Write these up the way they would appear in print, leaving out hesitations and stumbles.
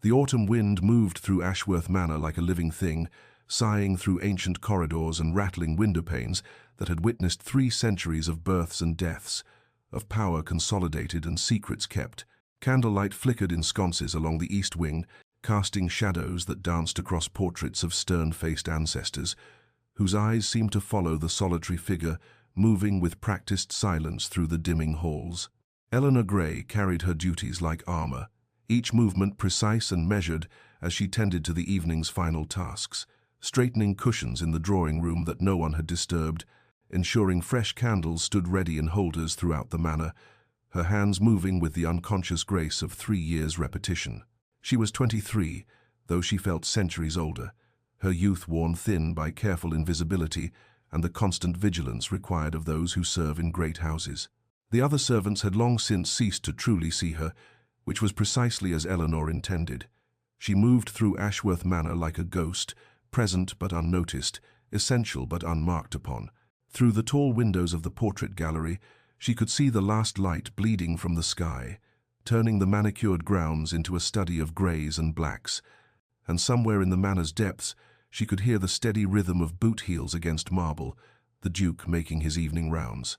The autumn wind moved through Ashworth Manor like a living thing, sighing through ancient corridors and rattling window panes that had witnessed 3 centuries of births and deaths, of power consolidated and secrets kept. Candlelight flickered in sconces along the east wing, casting shadows that danced across portraits of stern-faced ancestors, whose eyes seemed to follow the solitary figure moving with practiced silence through the dimming halls. Eleanor Gray carried her duties like armor, each movement precise and measured as she tended to the evening's final tasks, straightening cushions in the drawing room that no one had disturbed, ensuring fresh candles stood ready in holders throughout the manor, her hands moving with the unconscious grace of 3 years' repetition. She was 23, though she felt centuries older, her youth worn thin by careful invisibility and the constant vigilance required of those who serve in great houses. The other servants had long since ceased to truly see her, which was precisely as Eleanor intended. She moved through Ashworth Manor like a ghost, present but unnoticed, essential but unmarked upon. Through the tall windows of the portrait gallery, she could see the last light bleeding from the sky, turning the manicured grounds into a study of greys and blacks, and somewhere in the manor's depths she could hear the steady rhythm of boot heels against marble, the Duke making his evening rounds.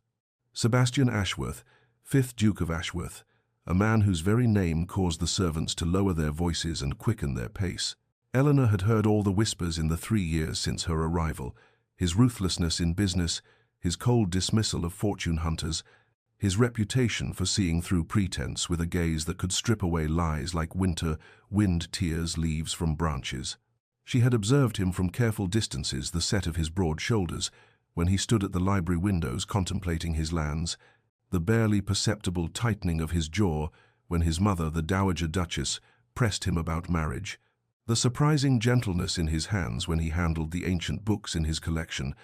Sebastian Ashworth, 5th Duke of Ashworth, a man whose very name caused the servants to lower their voices and quicken their pace. Eleanor had heard all the whispers in the 3 years since her arrival, his ruthlessness in business, his cold dismissal of fortune hunters, his reputation for seeing through pretense with a gaze that could strip away lies like winter wind tears leaves from branches. She had observed him from careful distances, the set of his broad shoulders, when he stood at the library windows contemplating his lands, the barely perceptible tightening of his jaw when his mother, the Dowager Duchess, pressed him about marriage, the surprising gentleness in his hands when he handled the ancient books in his collection.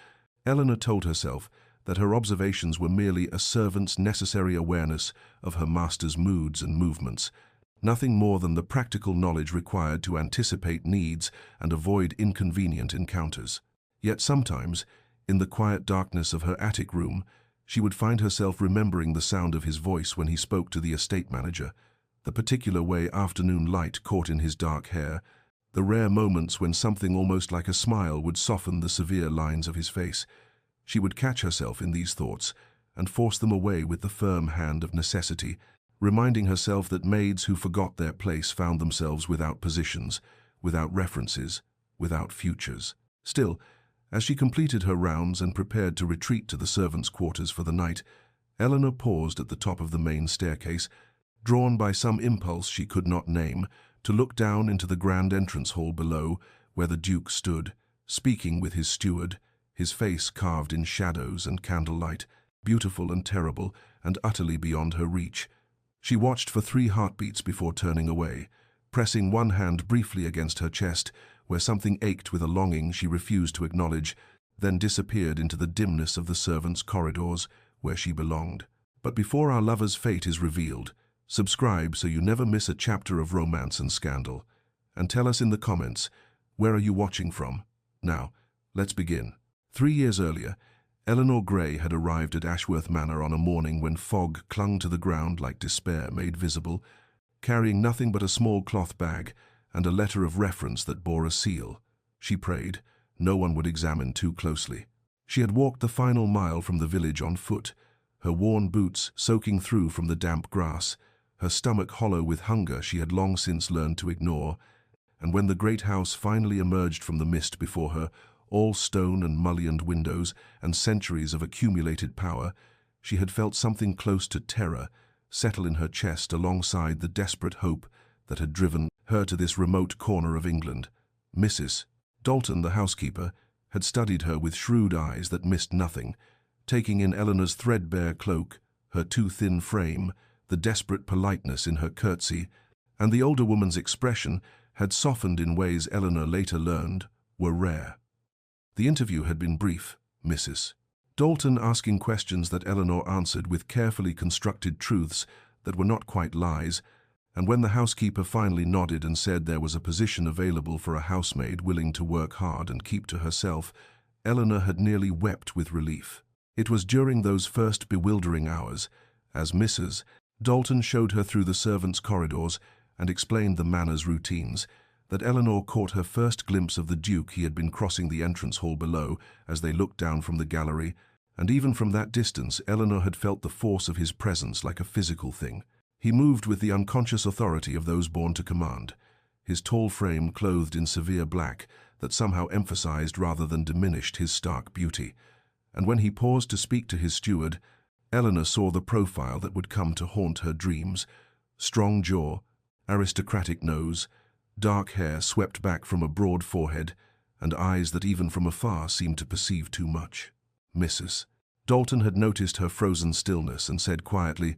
Eleanor told herself that her observations were merely a servant's necessary awareness of her master's moods and movements, nothing more than the practical knowledge required to anticipate needs and avoid inconvenient encounters. Yet sometimes, in the quiet darkness of her attic room, she would find herself remembering the sound of his voice when he spoke to the estate manager, the particular way afternoon light caught in his dark hair, the rare moments when something almost like a smile would soften the severe lines of his face. She would catch herself in these thoughts and force them away with the firm hand of necessity, reminding herself that maids who forgot their place found themselves without positions, without references, without futures. Still, as she completed her rounds and prepared to retreat to the servants' quarters for the night, Eleanor paused at the top of the main staircase, drawn by some impulse she could not name, to look down into the grand entrance hall below, where the Duke stood, speaking with his steward, his face carved in shadows and candlelight, beautiful and terrible and utterly beyond her reach. She watched for 3 heartbeats before turning away, pressing one hand briefly against her chest, where something ached with a longing she refused to acknowledge, then disappeared into the dimness of the servants' corridors, where she belonged. But before our lover's fate is revealed, subscribe so you never miss a chapter of romance and scandal. And tell us in the comments, where are you watching from? Now, let's begin. 3 years earlier, Eleanor Gray had arrived at Ashworth Manor on a morning when fog clung to the ground like despair made visible, carrying nothing but a small cloth bag and a letter of reference that bore a seal. She prayed no one would examine too closely. She had walked the final mile from the village on foot, her worn boots soaking through from the damp grass, her stomach hollow with hunger she had long since learned to ignore, and when the great house finally emerged from the mist before her, all stone and mullioned windows and centuries of accumulated power, she had felt something close to terror settle in her chest alongside the desperate hope that had driven her to this remote corner of England. Mrs. Dalton, the housekeeper, had studied her with shrewd eyes that missed nothing, taking in Eleanor's threadbare cloak, her too thin frame, the desperate politeness in her curtsy, and the older woman's expression had softened in ways Eleanor later learned were rare. The interview had been brief, Mrs. Dalton asking questions that Eleanor answered with carefully constructed truths that were not quite lies, and when the housekeeper finally nodded and said there was a position available for a housemaid willing to work hard and keep to herself, Eleanor had nearly wept with relief. It was during those first bewildering hours, as Mrs. Dalton showed her through the servants' corridors, and explained the manor's routines, that Eleanor caught her first glimpse of the Duke. He had been crossing the entrance hall below as they looked down from the gallery, and even from that distance Eleanor had felt the force of his presence like a physical thing. He moved with the unconscious authority of those born to command, his tall frame clothed in severe black that somehow emphasized rather than diminished his stark beauty. And when he paused to speak to his steward, Eleanor saw the profile that would come to haunt her dreams: strong jaw, aristocratic nose, dark hair swept back from a broad forehead, and eyes that even from afar seemed to perceive too much. "Mrs." Dalton had noticed her frozen stillness and said quietly,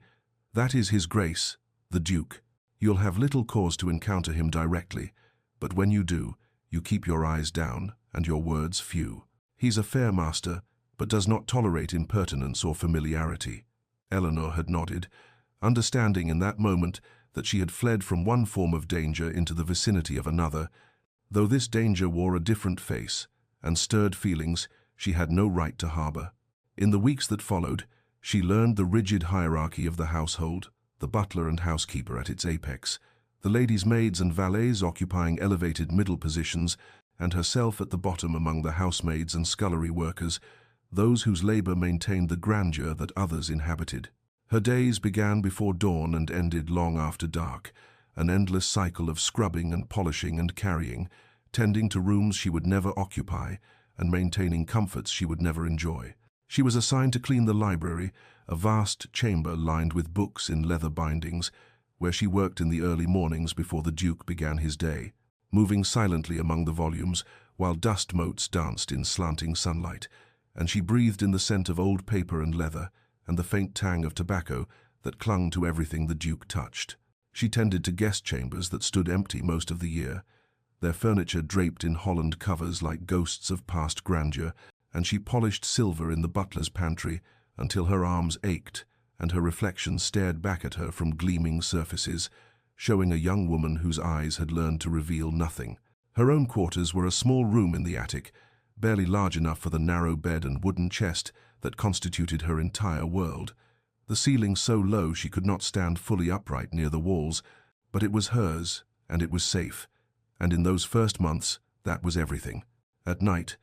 "That is His Grace, the Duke. You'll have little cause to encounter him directly, but when you do, you keep your eyes down and your words few. He's a fair master, but does not tolerate impertinence or familiarity." Eleanor had nodded, understanding in that moment that she had fled from one form of danger into the vicinity of another, though this danger wore a different face and stirred feelings she had no right to harbor. In the weeks that followed, she learned the rigid hierarchy of the household, the butler and housekeeper at its apex, the ladies' maids and valets occupying elevated middle positions, and herself at the bottom among the housemaids and scullery workers, those whose labor maintained the grandeur that others inhabited. Her days began before dawn and ended long after dark, an endless cycle of scrubbing and polishing and carrying, tending to rooms she would never occupy and maintaining comforts she would never enjoy. She was assigned to clean the library, a vast chamber lined with books in leather bindings, where she worked in the early mornings before the Duke began his day, moving silently among the volumes while dust motes danced in slanting sunlight, and she breathed in the scent of old paper and leather and the faint tang of tobacco that clung to everything the Duke touched. She tended to guest chambers that stood empty most of the year, their furniture draped in holland covers like ghosts of past grandeur, and she polished silver in the butler's pantry until her arms ached and her reflection stared back at her from gleaming surfaces, showing a young woman whose eyes had learned to reveal nothing. Her own quarters were a small room in the attic, barely large enough for the narrow bed and wooden chest that constituted her entire world. The ceiling so low she could not stand fully upright near the walls, but it was hers, and it was safe, and in those first months that was everything. At night,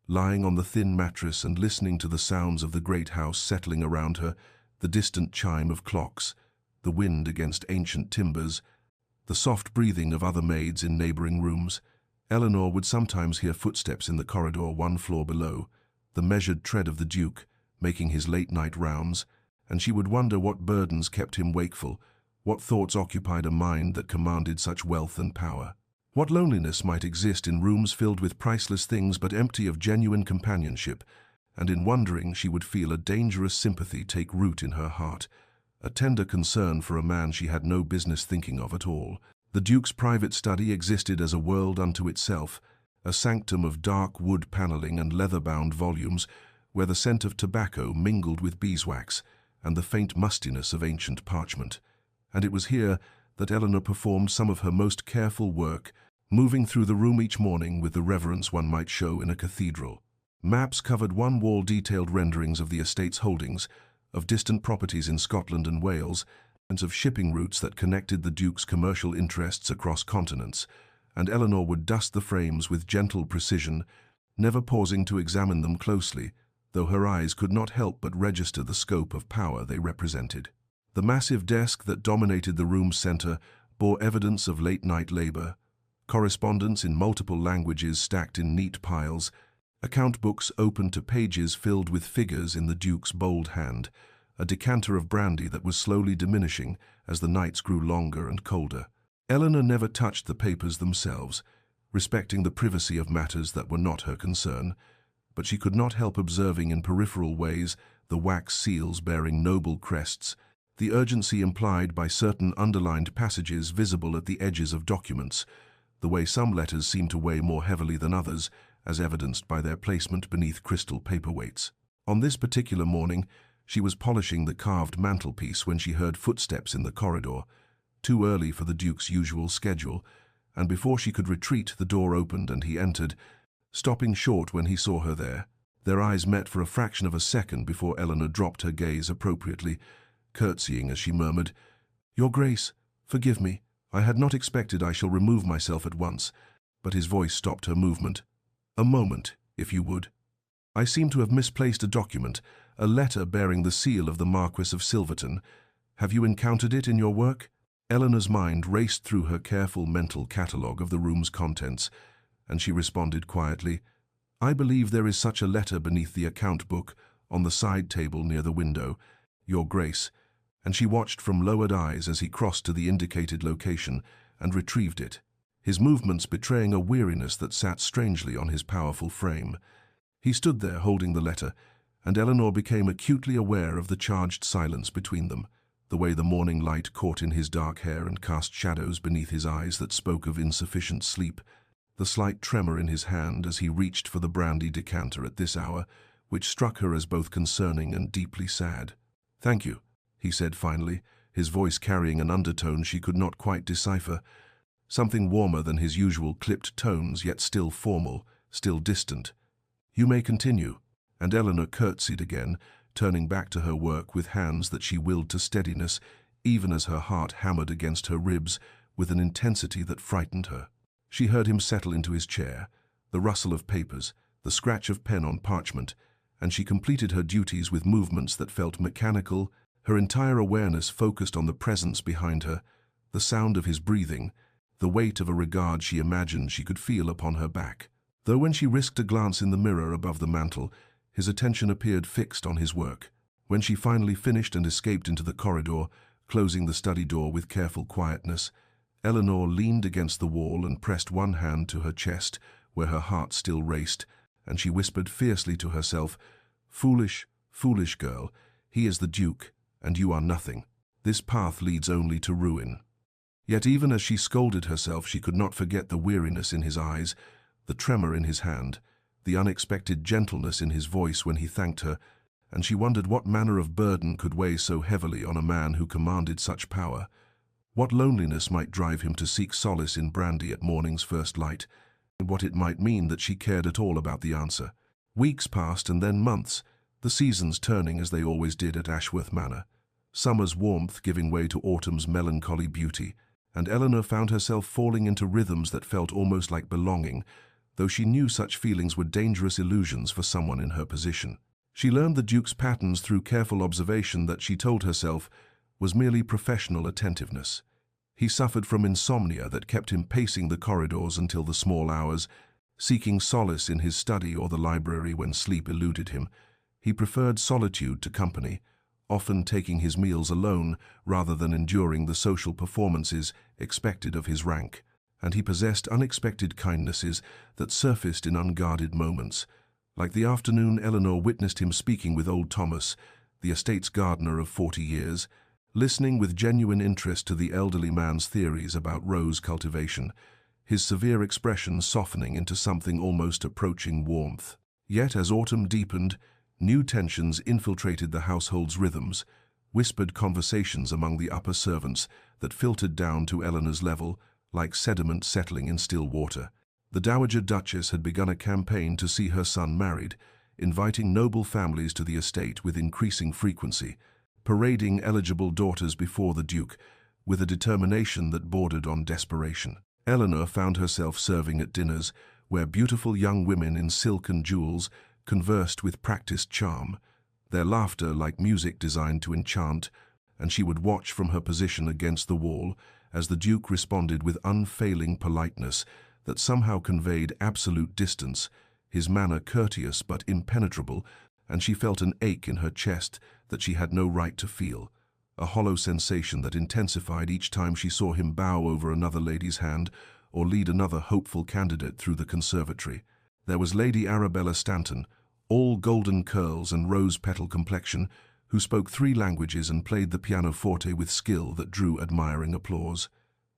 lying on the thin mattress and listening to the sounds of the great house settling around her, the distant chime of clocks, the wind against ancient timbers, the soft breathing of other maids in neighboring rooms, Eleanor would sometimes hear footsteps in the corridor one floor below, the measured tread of the Duke, making his late-night rounds, and she would wonder what burdens kept him wakeful, what thoughts occupied a mind that commanded such wealth and power. What loneliness might exist in rooms filled with priceless things but empty of genuine companionship, and in wondering she would feel a dangerous sympathy take root in her heart, a tender concern for a man she had no business thinking of at all. The Duke's private study existed as a world unto itself, a sanctum of dark wood paneling and leather-bound volumes where the scent of tobacco mingled with beeswax and the faint mustiness of ancient parchment. And it was here that Eleanor performed some of her most careful work, moving through the room each morning with the reverence one might show in a cathedral. Maps covered one wall detailed renderings of the estate's holdings, of distant properties in Scotland and Wales, and of shipping routes that connected the Duke's commercial interests across continents, and Eleanor would dust the frames with gentle precision, never pausing to examine them closely, though her eyes could not help but register the scope of power they represented. The massive desk that dominated the room's center bore evidence of late-night labor, correspondence in multiple languages stacked in neat piles, account books open to pages filled with figures in the Duke's bold hand, a decanter of brandy that was slowly diminishing as the nights grew longer and colder. Eleanor never touched the papers themselves, respecting the privacy of matters that were not her concern, but she could not help observing in peripheral ways the wax seals bearing noble crests, the urgency implied by certain underlined passages visible at the edges of documents, the way some letters seemed to weigh more heavily than others, as evidenced by their placement beneath crystal paperweights. On this particular morning, she was polishing the carved mantelpiece when she heard footsteps in the corridor, too early for the Duke's usual schedule, and before she could retreat, the door opened and he entered, stopping short when he saw her there. Their eyes met for a fraction of a second before Eleanor dropped her gaze appropriately, curtsying as she murmured, "Your Grace, forgive me. I had not expected I shall remove myself at once, but his voice stopped her movement. A moment, if you would. I seem to have misplaced a document, a letter bearing the seal of the Marquis of Silverton. Have you encountered it in your work? Eleanor's mind raced through her careful mental catalogue of the room's contents, and she responded quietly, I believe there is such a letter beneath the account book, on the side table near the window, Your Grace, and she watched from lowered eyes as he crossed to the indicated location and retrieved it, his movements betraying a weariness that sat strangely on his powerful frame. He stood there holding the letter, and Eleanor became acutely aware of the charged silence between them, the way the morning light caught in his dark hair and cast shadows beneath his eyes that spoke of insufficient sleep, the slight tremor in his hand as he reached for the brandy decanter at this hour, which struck her as both concerning and deeply sad. Thank you, he said finally, his voice carrying an undertone she could not quite decipher, something warmer than his usual clipped tones, yet still formal, still distant. You may continue, and Eleanor curtsied again, turning back to her work with hands that she willed to steadiness, even as her heart hammered against her ribs with an intensity that frightened her. She heard him settle into his chair, the rustle of papers, the scratch of pen on parchment, and she completed her duties with movements that felt mechanical, her entire awareness focused on the presence behind her, the sound of his breathing, the weight of a regard she imagined she could feel upon her back. Though when she risked a glance in the mirror above the mantel, his attention appeared fixed on his work. When she finally finished and escaped into the corridor, closing the study door with careful quietness, Eleanor leaned against the wall and pressed one hand to her chest, where her heart still raced, and she whispered fiercely to herself, Foolish, foolish girl, he is the Duke, and you are nothing. This path leads only to ruin. Yet even as she scolded herself, she could not forget the weariness in his eyes, the tremor in his hand, the unexpected gentleness in his voice when he thanked her, and she wondered what manner of burden could weigh so heavily on a man who commanded such power. What loneliness might drive him to seek solace in brandy at morning's first light, and what it might mean that she cared at all about the answer. Weeks passed and then months, the seasons turning as they always did at Ashworth Manor, summer's warmth giving way to autumn's melancholy beauty, and Eleanor found herself falling into rhythms that felt almost like belonging, though she knew such feelings were dangerous illusions for someone in her position. She learned the Duke's patterns through careful observation that she told herself was merely professional attentiveness. He suffered from insomnia that kept him pacing the corridors until the small hours, seeking solace in his study or the library when sleep eluded him. He preferred solitude to company, often taking his meals alone rather than enduring the social performances expected of his rank, and he possessed unexpected kindnesses that surfaced in unguarded moments. Like the afternoon Eleanor witnessed him speaking with old Thomas, the estate's gardener of 40 years, listening with genuine interest to the elderly man's theories about rose cultivation, his severe expression softening into something almost approaching warmth. Yet as autumn deepened, new tensions infiltrated the household's rhythms, whispered conversations among the upper servants that filtered down to Eleanor's level, like sediment settling in still water. The Dowager Duchess had begun a campaign to see her son married, inviting noble families to the estate with increasing frequency, parading eligible daughters before the Duke with a determination that bordered on desperation. Eleanor found herself serving at dinners where beautiful young women in silk and jewels conversed with practiced charm, their laughter like music designed to enchant, and she would watch from her position against the wall as the Duke responded with unfailing politeness that somehow conveyed absolute distance, his manner courteous but impenetrable, and she felt an ache in her chest that she had no right to feel, a hollow sensation that intensified each time she saw him bow over another lady's hand or lead another hopeful candidate through the conservatory. There was Lady Arabella Stanton, all golden curls and rose-petal complexion, who spoke 3 languages and played the pianoforte with skill that drew admiring applause.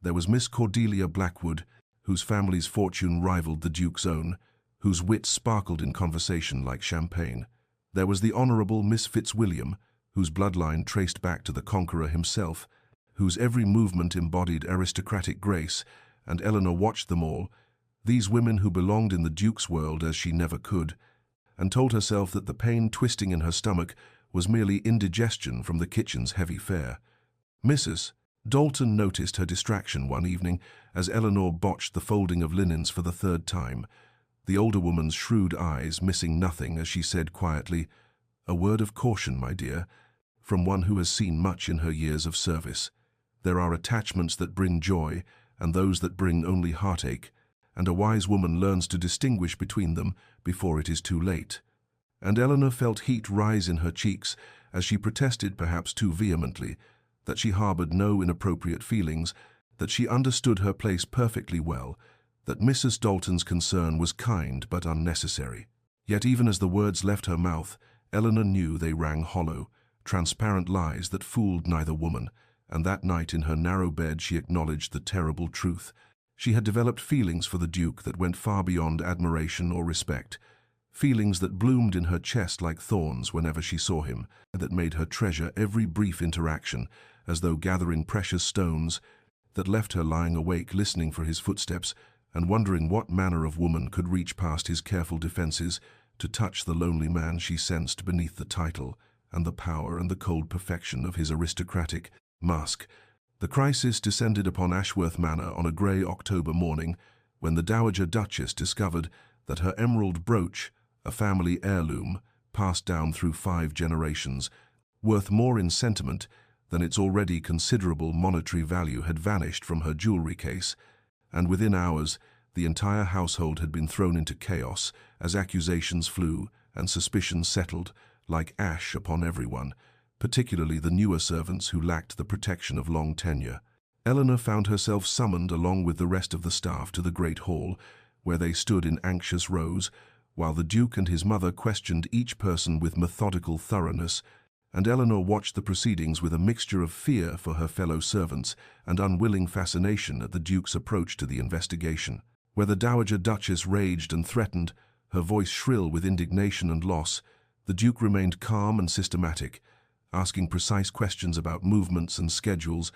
There was Miss Cordelia Blackwood, whose family's fortune rivaled the Duke's own, whose wit sparkled in conversation like champagne. There was the Honourable Miss Fitzwilliam, whose bloodline traced back to the Conqueror himself, whose every movement embodied aristocratic grace, and Eleanor watched them all, these women who belonged in the Duke's world as she never could, and told herself that the pain twisting in her stomach was merely indigestion from the kitchen's heavy fare. Mrs. Dalton noticed her distraction one evening as Eleanor botched the folding of linens for the third time, the older woman's shrewd eyes missing nothing as she said quietly, "A word of caution, my dear, from one who has seen much in her years of service. There are attachments that bring joy and those that bring only heartache, and a wise woman learns to distinguish between them before it is too late." And Eleanor felt heat rise in her cheeks as she protested perhaps too vehemently that she harbored no inappropriate feelings, that she understood her place perfectly well, that Mrs. Dalton's concern was kind but unnecessary. Yet even as the words left her mouth, Eleanor knew they rang hollow, transparent lies that fooled neither woman, and that night in her narrow bed she acknowledged the terrible truth. She had developed feelings for the Duke that went far beyond admiration or respect, feelings that bloomed in her chest like thorns whenever she saw him, and that made her treasure every brief interaction, as though gathering precious stones, that left her lying awake listening for his footsteps and wondering what manner of woman could reach past his careful defenses to touch the lonely man she sensed beneath the title and the power and the cold perfection of his aristocratic mask. The crisis descended upon Ashworth Manor on a grey October morning when the Dowager Duchess discovered that her emerald brooch, a family heirloom, passed down through 5 generations, worth more in sentiment than its already considerable monetary value, had vanished from her jewelry case, and within hours the entire household had been thrown into chaos as accusations flew and suspicions settled like ash upon everyone, particularly the newer servants who lacked the protection of long tenure. Eleanor found herself summoned along with the rest of the staff to the great hall, where they stood in anxious rows, while the Duke and his mother questioned each person with methodical thoroughness, and Eleanor watched the proceedings with a mixture of fear for her fellow servants and unwilling fascination at the Duke's approach to the investigation. Where the Dowager Duchess raged and threatened, her voice shrill with indignation and loss, the Duke remained calm and systematic, asking precise questions about movements and schedules,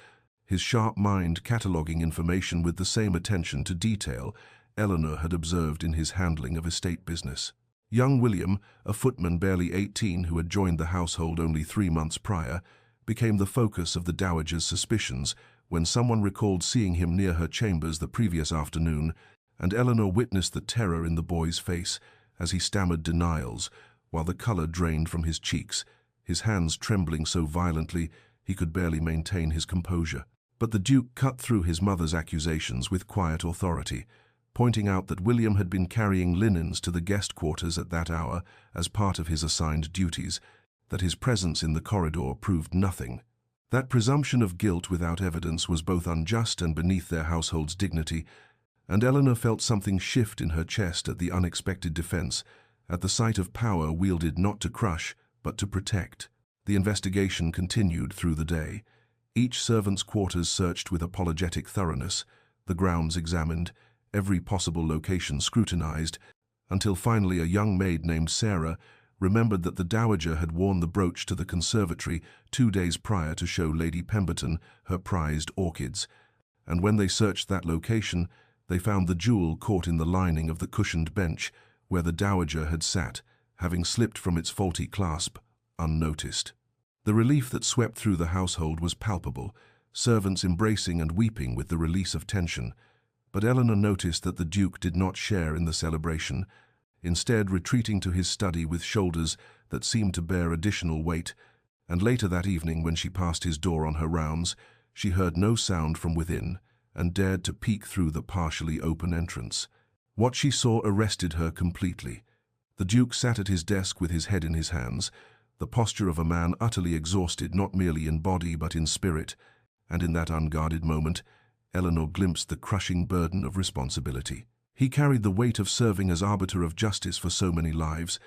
his sharp mind cataloguing information with the same attention to detail Eleanor had observed in his handling of estate business. Young William, a footman barely 18 who had joined the household only 3 months prior, became the focus of the Dowager's suspicions when someone recalled seeing him near her chambers the previous afternoon, and Eleanor witnessed the terror in the boy's face as he stammered denials, while the color drained from his cheeks, his hands trembling so violently he could barely maintain his composure. But the Duke cut through his mother's accusations with quiet authority, pointing out that William had been carrying linens to the guest quarters at that hour as part of his assigned duties, that his presence in the corridor proved nothing. That presumption of guilt without evidence was both unjust and beneath their household's dignity, and Eleanor felt something shift in her chest at the unexpected defense, at the sight of power wielded not to crush, but to protect. The investigation continued through the day. Each servant's quarters searched with apologetic thoroughness, the grounds examined, every possible location scrutinized, until finally a young maid named Sarah remembered that the Dowager had worn the brooch to the conservatory 2 days prior to show Lady Pemberton her prized orchids, and when they searched that location, they found the jewel caught in the lining of the cushioned bench where the Dowager had sat, having slipped from its faulty clasp, unnoticed. The relief that swept through the household was palpable, servants embracing and weeping with the release of tension. But Eleanor noticed that the Duke did not share in the celebration, instead retreating to his study with shoulders that seemed to bear additional weight, and later that evening when she passed his door on her rounds, she heard no sound from within and dared to peek through the partially open entrance. What she saw arrested her completely. The Duke sat at his desk with his head in his hands, the posture of a man utterly exhausted not merely in body but in spirit, and in that unguarded moment, Eleanor glimpsed the crushing burden of responsibility. He carried the weight of serving as arbiter of justice for so many lives,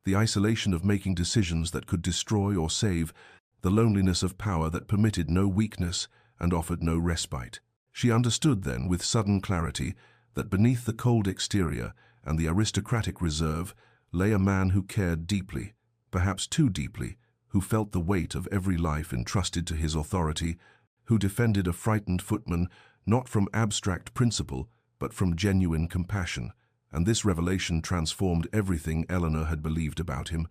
the isolation of making decisions that could destroy or save, the loneliness of power that permitted no weakness and offered no respite. She understood then, with sudden clarity, that beneath the cold exterior and the aristocratic reserve lay a man who cared deeply, perhaps too deeply, who felt the weight of every life entrusted to his authority, who defended a frightened footman not from abstract principle, but from genuine compassion, and this revelation transformed everything Eleanor had believed about him,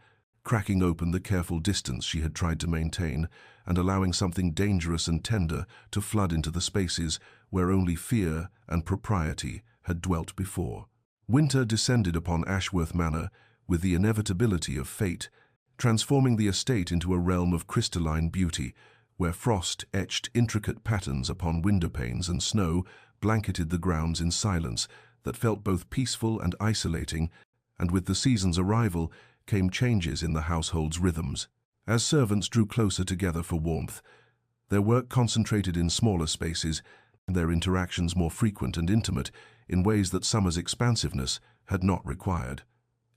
cracking open the careful distance she had tried to maintain and allowing something dangerous and tender to flood into the spaces where only fear and propriety had dwelt before. Winter descended upon Ashworth Manor with the inevitability of fate, transforming the estate into a realm of crystalline beauty, where frost etched intricate patterns upon windowpanes and snow blanketed the grounds in silence that felt both peaceful and isolating, and with the season's arrival came changes in the household's rhythms. As servants drew closer together for warmth, their work concentrated in smaller spaces, and their interactions more frequent and intimate in ways that summer's expansiveness had not required.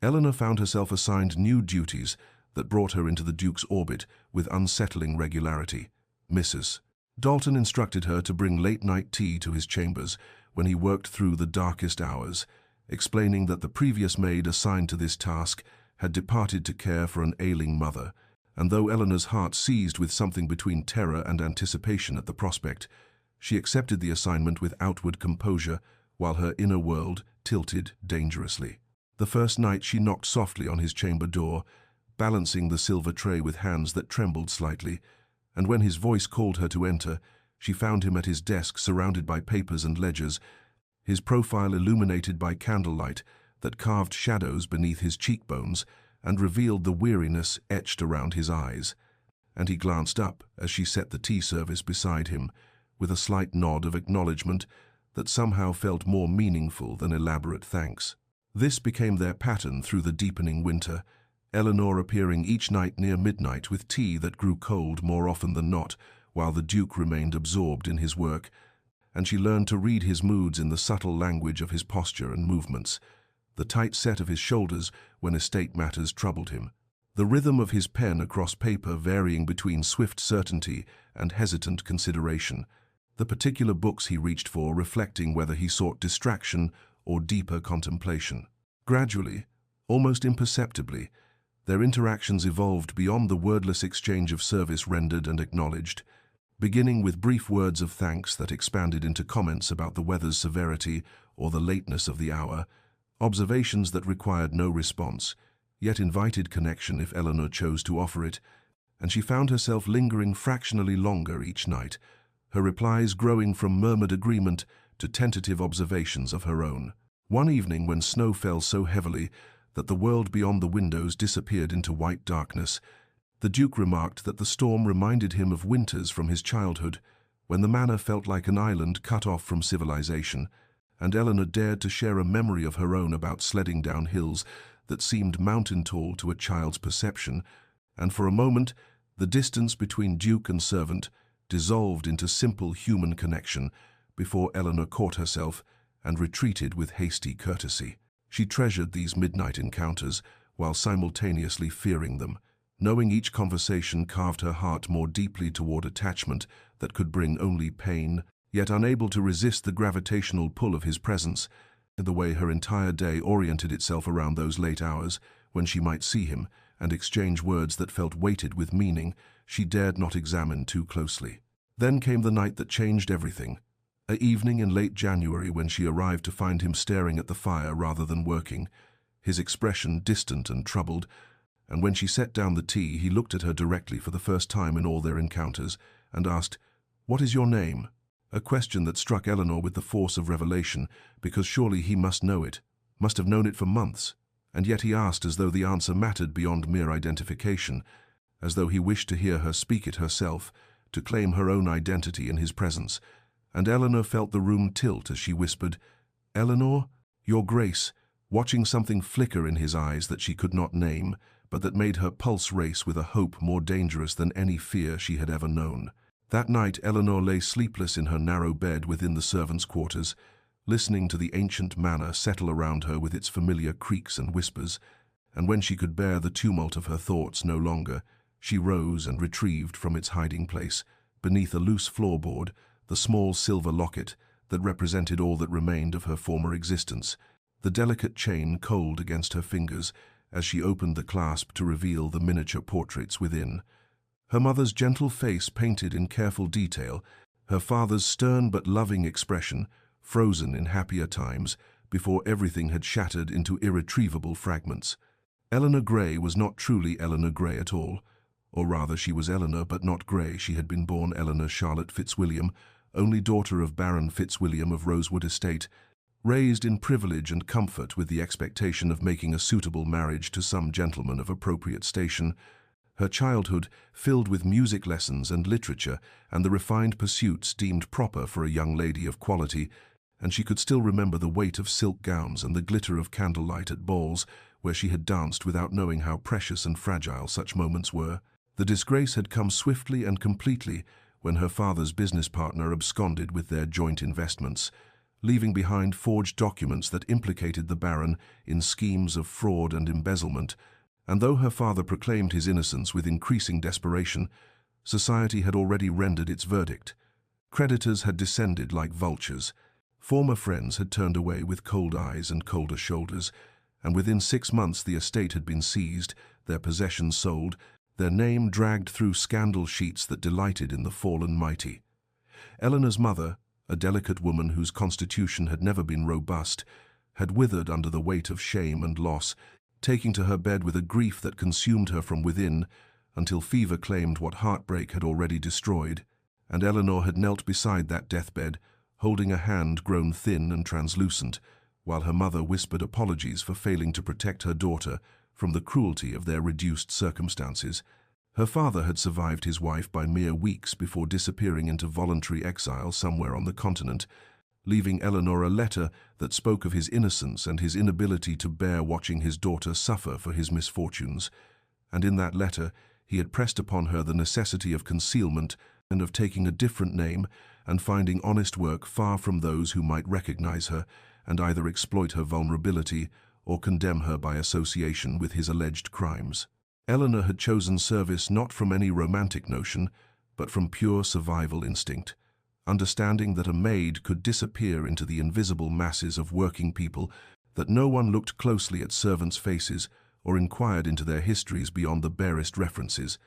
Eleanor found herself assigned new duties that brought her into the Duke's orbit with unsettling regularity. Mrs. Dalton instructed her to bring late-night tea to his chambers when he worked through the darkest hours, explaining that the previous maid assigned to this task had departed to care for an ailing mother, and though Eleanor's heart seized with something between terror and anticipation at the prospect, she accepted the assignment with outward composure while her inner world tilted dangerously. The first night she knocked softly on his chamber door, balancing the silver tray with hands that trembled slightly, and when his voice called her to enter, she found him at his desk surrounded by papers and ledgers, his profile illuminated by candlelight that carved shadows beneath his cheekbones and revealed the weariness etched around his eyes. And he glanced up as she set the tea service beside him, with a slight nod of acknowledgement that somehow felt more meaningful than elaborate thanks. This became their pattern through the deepening winter, Eleanor appearing each night near midnight with tea that grew cold more often than not, while the Duke remained absorbed in his work, and she learned to read his moods in the subtle language of his posture and movements, the tight set of his shoulders when estate matters troubled him, the rhythm of his pen across paper varying between swift certainty and hesitant consideration, the particular books he reached for reflecting whether he sought distraction or deeper contemplation. Gradually, almost imperceptibly, their interactions evolved beyond the wordless exchange of service rendered and acknowledged, beginning with brief words of thanks that expanded into comments about the weather's severity or the lateness of the hour, observations that required no response, yet invited connection if Eleanor chose to offer it, and she found herself lingering fractionally longer each night, her replies growing from murmured agreement to tentative observations of her own. One evening when snow fell so heavily that the world beyond the windows disappeared into white darkness, the Duke remarked that the storm reminded him of winters from his childhood, when the manor felt like an island cut off from civilization, and Eleanor dared to share a memory of her own about sledding down hills that seemed mountain-tall to a child's perception, and for a moment the distance between Duke and servant dissolved into simple human connection before Eleanor caught herself and retreated with hasty courtesy. She treasured these midnight encounters while simultaneously fearing them, knowing each conversation carved her heart more deeply toward attachment that could bring only pain, yet unable to resist the gravitational pull of his presence, in the way her entire day oriented itself around those late hours when she might see him and exchange words that felt weighted with meaning she dared not examine too closely. Then came the night that changed everything, an evening in late January when she arrived to find him staring at the fire rather than working, his expression distant and troubled, and when she set down the tea he looked at her directly for the first time in all their encounters and asked, "What is your name?" A question that struck Eleanor with the force of revelation, because surely he must know it, must have known it for months, and yet he asked as though the answer mattered beyond mere identification, as though he wished to hear her speak it herself, to claim her own identity in his presence, and Eleanor felt the room tilt as she whispered, "Eleanor, Your Grace," watching something flicker in his eyes that she could not name, but that made her pulse race with a hope more dangerous than any fear she had ever known. That night Eleanor lay sleepless in her narrow bed within the servants' quarters, listening to the ancient manor settle around her with its familiar creaks and whispers, and when she could bear the tumult of her thoughts no longer, she rose and retrieved from its hiding place, beneath a loose floorboard, the small silver locket that represented all that remained of her former existence, the delicate chain cold against her fingers as she opened the clasp to reveal the miniature portraits within. Her mother's gentle face painted in careful detail, her father's stern but loving expression, frozen in happier times, before everything had shattered into irretrievable fragments. Eleanor Grey was not truly Eleanor Grey at all. Or rather, she was Eleanor but not Grey. She had been born Eleanor Charlotte Fitzwilliam, only daughter of Baron Fitzwilliam of Rosewood Estate, raised in privilege and comfort with the expectation of making a suitable marriage to some gentleman of appropriate station. Her childhood filled with music lessons and literature and the refined pursuits deemed proper for a young lady of quality, and she could still remember the weight of silk gowns and the glitter of candlelight at balls where she had danced without knowing how precious and fragile such moments were. The disgrace had come swiftly and completely when her father's business partner absconded with their joint investments, leaving behind forged documents that implicated the Baron in schemes of fraud and embezzlement. And though her father proclaimed his innocence with increasing desperation, society had already rendered its verdict. Creditors had descended like vultures. Former friends had turned away with cold eyes and colder shoulders, and within 6 months the estate had been seized, their possessions sold, their name dragged through scandal sheets that delighted in the fallen mighty. Eleanor's mother, a delicate woman whose constitution had never been robust, had withered under the weight of shame and loss, taking to her bed with a grief that consumed her from within, until fever claimed what heartbreak had already destroyed, and Eleanor had knelt beside that deathbed, holding a hand grown thin and translucent, while her mother whispered apologies for failing to protect her daughter from the cruelty of their reduced circumstances. Her father had survived his wife by mere weeks before disappearing into voluntary exile somewhere on the continent, leaving Eleanor a letter that spoke of his innocence and his inability to bear watching his daughter suffer for his misfortunes. And in that letter, he had pressed upon her the necessity of concealment and of taking a different name and finding honest work far from those who might recognize her and either exploit her vulnerability or condemn her by association with his alleged crimes. Eleanor had chosen service not from any romantic notion, but from pure survival instinct, understanding that a maid could disappear into the invisible masses of working people, that no one looked closely at servants' faces or inquired into their histories beyond the barest references,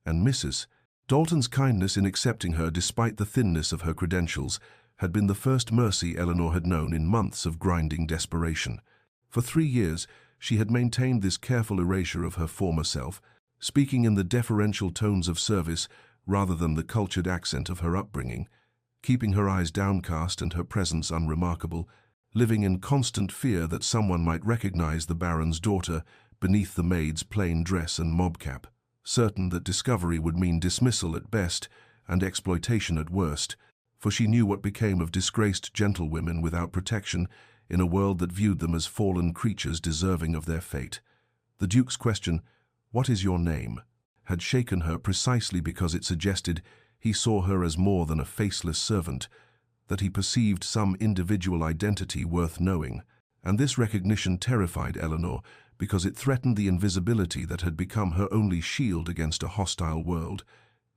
and Mrs. Dalton's kindness in accepting her despite the thinness of her credentials had been the first mercy Eleanor had known in months of grinding desperation. For 3 years, she had maintained this careful erasure of her former self, speaking in the deferential tones of service rather than the cultured accent of her upbringing, keeping her eyes downcast and her presence unremarkable, living in constant fear that someone might recognize the Baron's daughter beneath the maid's plain dress and mobcap, certain that discovery would mean dismissal at best and exploitation at worst, for she knew what became of disgraced gentlewomen without protection in a world that viewed them as fallen creatures deserving of their fate. The Duke's question, "What is your name?" had shaken her precisely because it suggested he saw her as more than a faceless servant, that he perceived some individual identity worth knowing, and this recognition terrified Eleanor because it threatened the invisibility that had become her only shield against a hostile world.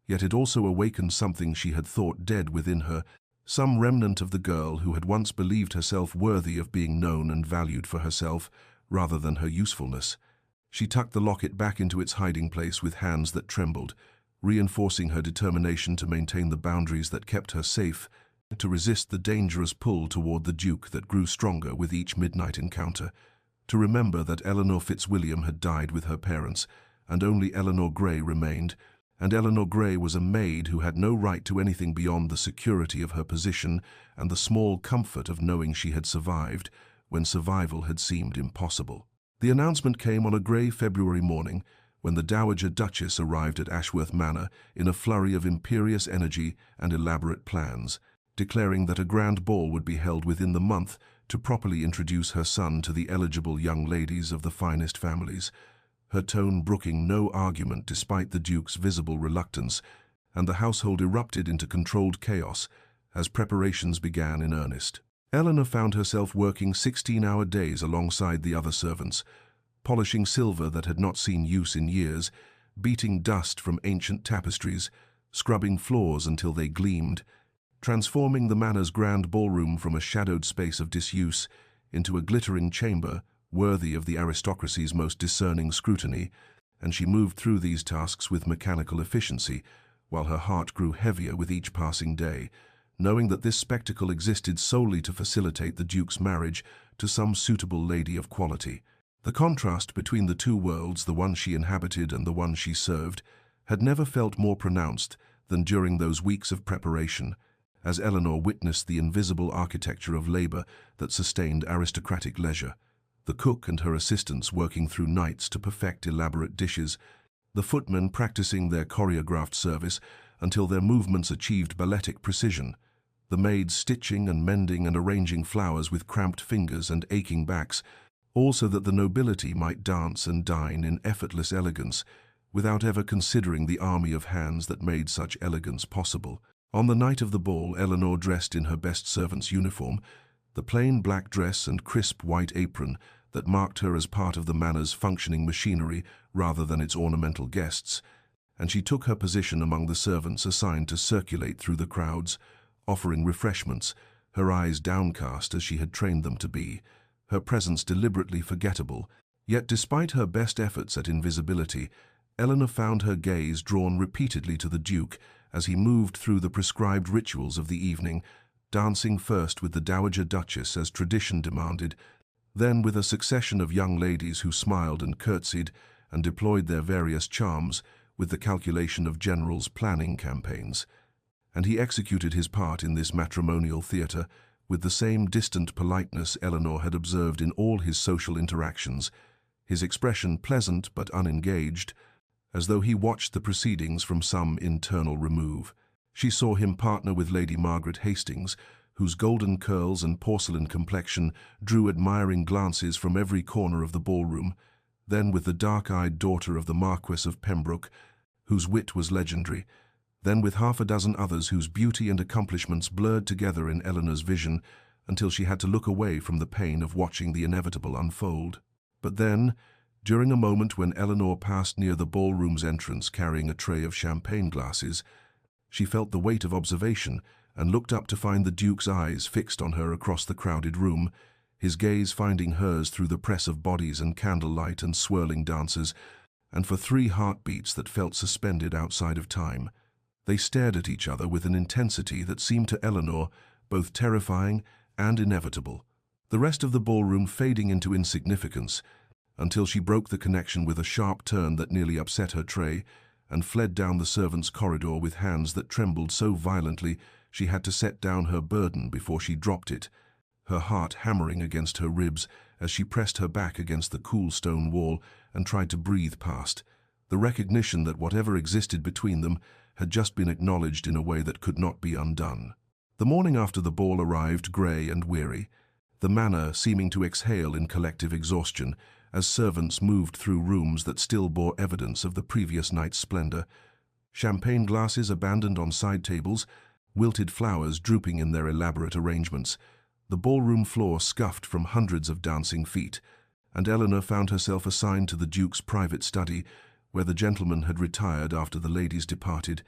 Yet it also awakened something she had thought dead within her, some remnant of the girl who had once believed herself worthy of being known and valued for herself rather than her usefulness. She tucked the locket back into its hiding place with hands that trembled, reinforcing her determination to maintain the boundaries that kept her safe, to resist the dangerous pull toward the Duke that grew stronger with each midnight encounter, to remember that Eleanor Fitzwilliam had died with her parents, and only Eleanor Grey remained, and Eleanor Grey was a maid who had no right to anything beyond the security of her position and the small comfort of knowing she had survived when survival had seemed impossible. The announcement came on a grey February morning when the Dowager Duchess arrived at Ashworth Manor in a flurry of imperious energy and elaborate plans, declaring that a grand ball would be held within the month to properly introduce her son to the eligible young ladies of the finest families, her tone brooking no argument despite the Duke's visible reluctance, and the household erupted into controlled chaos as preparations began in earnest. Eleanor found herself working 16-hour days alongside the other servants, polishing silver that had not seen use in years, beating dust from ancient tapestries, scrubbing floors until they gleamed, transforming the manor's grand ballroom from a shadowed space of disuse into a glittering chamber worthy of the aristocracy's most discerning scrutiny, and she moved through these tasks with mechanical efficiency, while her heart grew heavier with each passing day, knowing that this spectacle existed solely to facilitate the Duke's marriage to some suitable lady of quality. The contrast between the two worlds, the one she inhabited and the one she served, had never felt more pronounced than during those weeks of preparation, as Eleanor witnessed the invisible architecture of labor that sustained aristocratic leisure. The cook and her assistants working through nights to perfect elaborate dishes, the footmen practicing their choreographed service until their movements achieved balletic precision, the maids stitching and mending and arranging flowers with cramped fingers and aching backs, all so that the nobility might dance and dine in effortless elegance, without ever considering the army of hands that made such elegance possible. On the night of the ball, Eleanor, dressed in her best servant's uniform, the plain black dress and crisp white apron that marked her as part of the manor's functioning machinery rather than its ornamental guests, and she took her position among the servants assigned to circulate through the crowds, offering refreshments, her eyes downcast as she had trained them to be, her presence deliberately forgettable. Yet despite her best efforts at invisibility, Eleanor found her gaze drawn repeatedly to the Duke as he moved through the prescribed rituals of the evening, dancing first with the Dowager Duchess as tradition demanded, then with a succession of young ladies who smiled and curtsied and deployed their various charms with the calculation of generals planning campaigns. And he executed his part in this matrimonial theatre with the same distant politeness Eleanor had observed in all his social interactions, his expression pleasant but unengaged, as though he watched the proceedings from some internal remove. She saw him partner with Lady Margaret Hastings, whose golden curls and porcelain complexion drew admiring glances from every corner of the ballroom, then with the dark-eyed daughter of the Marquess of Pembroke, whose wit was legendary, then with half a dozen others whose beauty and accomplishments blurred together in Eleanor's vision until she had to look away from the pain of watching the inevitable unfold. But then, during a moment when Eleanor passed near the ballroom's entrance carrying a tray of champagne glasses, she felt the weight of observation and looked up to find the Duke's eyes fixed on her across the crowded room, his gaze finding hers through the press of bodies and candlelight and swirling dancers, and for 3 heartbeats that felt suspended outside of time. They stared at each other with an intensity that seemed to Eleanor both terrifying and inevitable, the rest of the ballroom fading into insignificance until she broke the connection with a sharp turn that nearly upset her tray and fled down the servants' corridor with hands that trembled so violently she had to set down her burden before she dropped it, her heart hammering against her ribs as she pressed her back against the cool stone wall and tried to breathe past the recognition that whatever existed between them had just been acknowledged in a way that could not be undone. The morning after the ball arrived grey and weary, the manor seeming to exhale in collective exhaustion as servants moved through rooms that still bore evidence of the previous night's splendor, champagne glasses abandoned on side tables, wilted flowers drooping in their elaborate arrangements, the ballroom floor scuffed from hundreds of dancing feet, and Eleanor found herself assigned to the Duke's private study, where the gentlemen had retired after the ladies departed,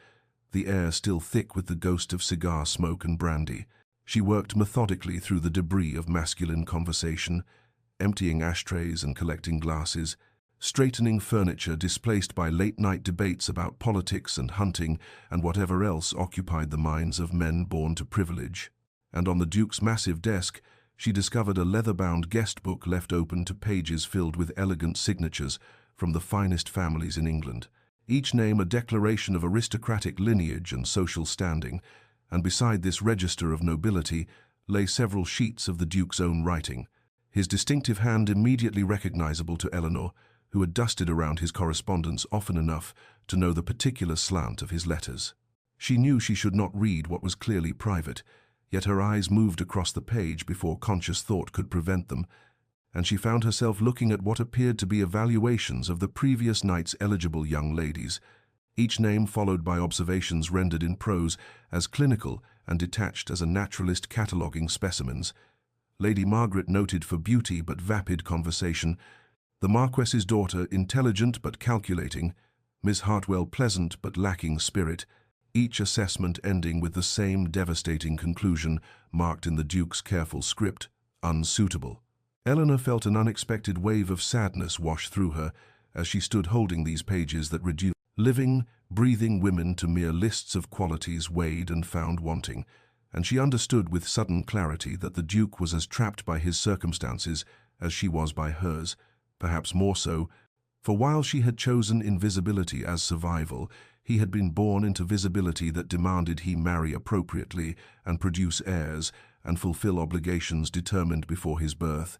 the air still thick with the ghost of cigar smoke and brandy. She worked methodically through the debris of masculine conversation, emptying ashtrays and collecting glasses, straightening furniture displaced by late-night debates about politics and hunting and whatever else occupied the minds of men born to privilege. And on the Duke's massive desk, she discovered a leather-bound guest book left open to pages filled with elegant signatures from the finest families in England, each name a declaration of aristocratic lineage and social standing, and beside this register of nobility lay several sheets of the Duke's own writing, his distinctive hand immediately recognizable to Eleanor, who had dusted around his correspondence often enough to know the particular slant of his letters. She knew she should not read what was clearly private, yet her eyes moved across the page before conscious thought could prevent them, and she found herself looking at what appeared to be evaluations of the previous night's eligible young ladies, each name followed by observations rendered in prose as clinical and detached as a naturalist cataloguing specimens. Lady Margaret noted for beauty but vapid conversation, the Marquess's daughter intelligent but calculating, Miss Hartwell pleasant but lacking spirit, each assessment ending with the same devastating conclusion marked in the Duke's careful script, unsuitable. Eleanor felt an unexpected wave of sadness wash through her as she stood holding these pages that reduced living, breathing women to mere lists of qualities weighed and found wanting, and she understood with sudden clarity that the Duke was as trapped by his circumstances as she was by hers, perhaps more so, for while she had chosen invisibility as survival, he had been born into visibility that demanded he marry appropriately and produce heirs and fulfill obligations determined before his birth,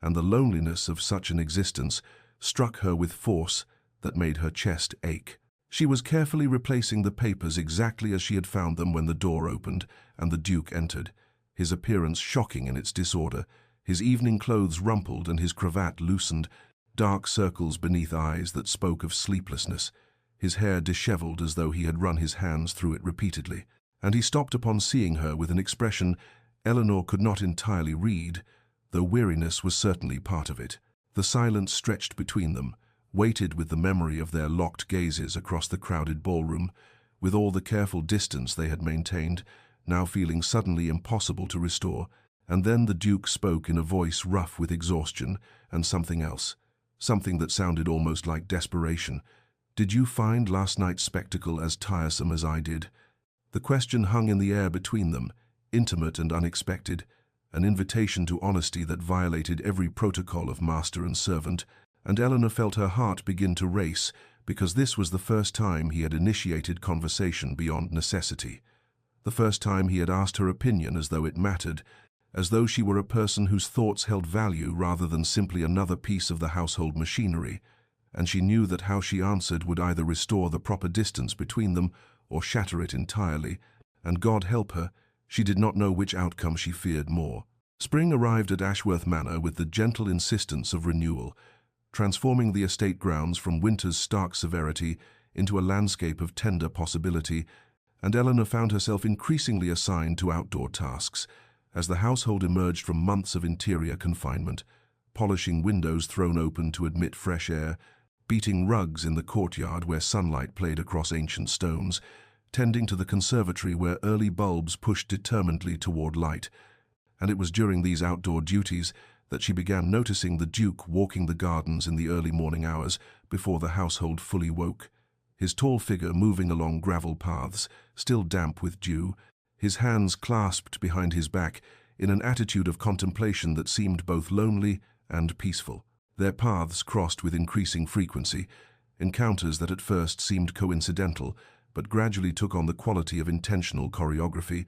and the loneliness of such an existence struck her with force that made her chest ache. She was carefully replacing the papers exactly as she had found them when the door opened and the Duke entered, his appearance shocking in its disorder, his evening clothes rumpled and his cravat loosened, dark circles beneath eyes that spoke of sleeplessness, his hair disheveled as though he had run his hands through it repeatedly. And he stopped upon seeing her with an expression Eleanor could not entirely read, though weariness was certainly part of it. The silence stretched between them, weighted with the memory of their locked gazes across the crowded ballroom, with all the careful distance they had maintained, now feeling suddenly impossible to restore. And then the Duke spoke in a voice rough with exhaustion and something else, something that sounded almost like desperation. "Did you find last night's spectacle as tiresome as I did?" The question hung in the air between them, intimate and unexpected, an invitation to honesty that violated every protocol of master and servant, and Eleanor felt her heart begin to race, because this was the first time he had initiated conversation beyond necessity. The first time he had asked her opinion as though it mattered, as though she were a person whose thoughts held value rather than simply another piece of the household machinery, and she knew that how she answered would either restore the proper distance between them or shatter it entirely, and God help her, she did not know which outcome she feared more. Spring arrived at Ashworth Manor with the gentle insistence of renewal, transforming the estate grounds from winter's stark severity into a landscape of tender possibility, and Eleanor found herself increasingly assigned to outdoor tasks, as the household emerged from months of interior confinement, polishing windows thrown open to admit fresh air, beating rugs in the courtyard where sunlight played across ancient stones, tending to the conservatory where early bulbs pushed determinedly toward light. And it was during these outdoor duties that she began noticing the Duke walking the gardens in the early morning hours before the household fully woke, his tall figure moving along gravel paths, still damp with dew, his hands clasped behind his back in an attitude of contemplation that seemed both lonely and peaceful. Their paths crossed with increasing frequency, encounters that at first seemed coincidental, but gradually took on the quality of intentional choreography,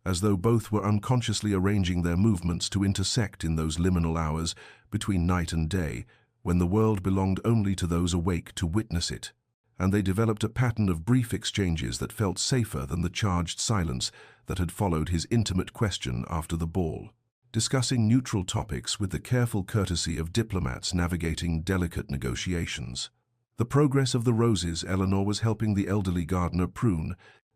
as though both were unconsciously arranging their movements to intersect in those liminal hours between night and day, when the world belonged only to those awake to witness it. And they developed a pattern of brief exchanges that felt safer than the charged silence that had followed his intimate question after the ball, discussing neutral topics with the careful courtesy of diplomats navigating delicate negotiations. The progress of the roses Eleanor was helping the elderly gardener prune,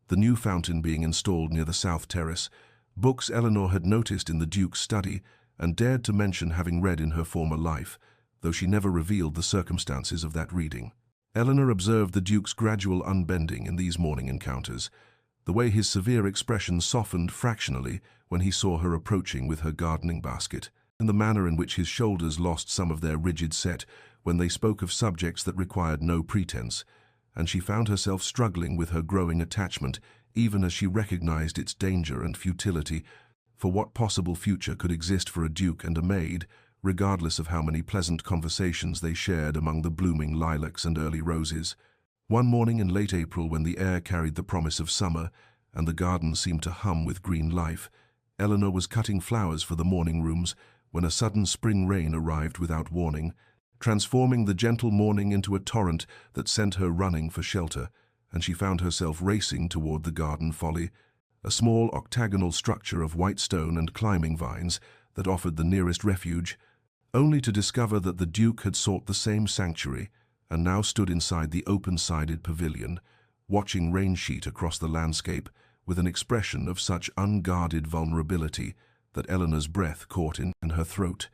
the new fountain being installed near the south terrace, books Eleanor had noticed in the Duke's study and dared to mention having read in her former life, though she never revealed the circumstances of that reading. Eleanor observed the Duke's gradual unbending in these morning encounters, the way his severe expression softened fractionally when he saw her approaching with her gardening basket, and the manner in which his shoulders lost some of their rigid set when they spoke of subjects that required no pretense, and she found herself struggling with her growing attachment even as she recognized its danger and futility, for what possible future could exist for a duke and a maid, regardless of how many pleasant conversations they shared among the blooming lilacs and early roses. One morning in late April, when the air carried the promise of summer and the garden seemed to hum with green life, Eleanor was cutting flowers for the morning rooms when a sudden spring rain arrived without warning, transforming the gentle morning into a torrent that sent her running for shelter, and she found herself racing toward the garden folly, a small octagonal structure of white stone and climbing vines that offered the nearest refuge, only to discover that the Duke had sought the same sanctuary and now stood inside the open-sided pavilion, watching rain sheet across the landscape with an expression of such unguarded vulnerability that Eleanor's breath caught in her throat.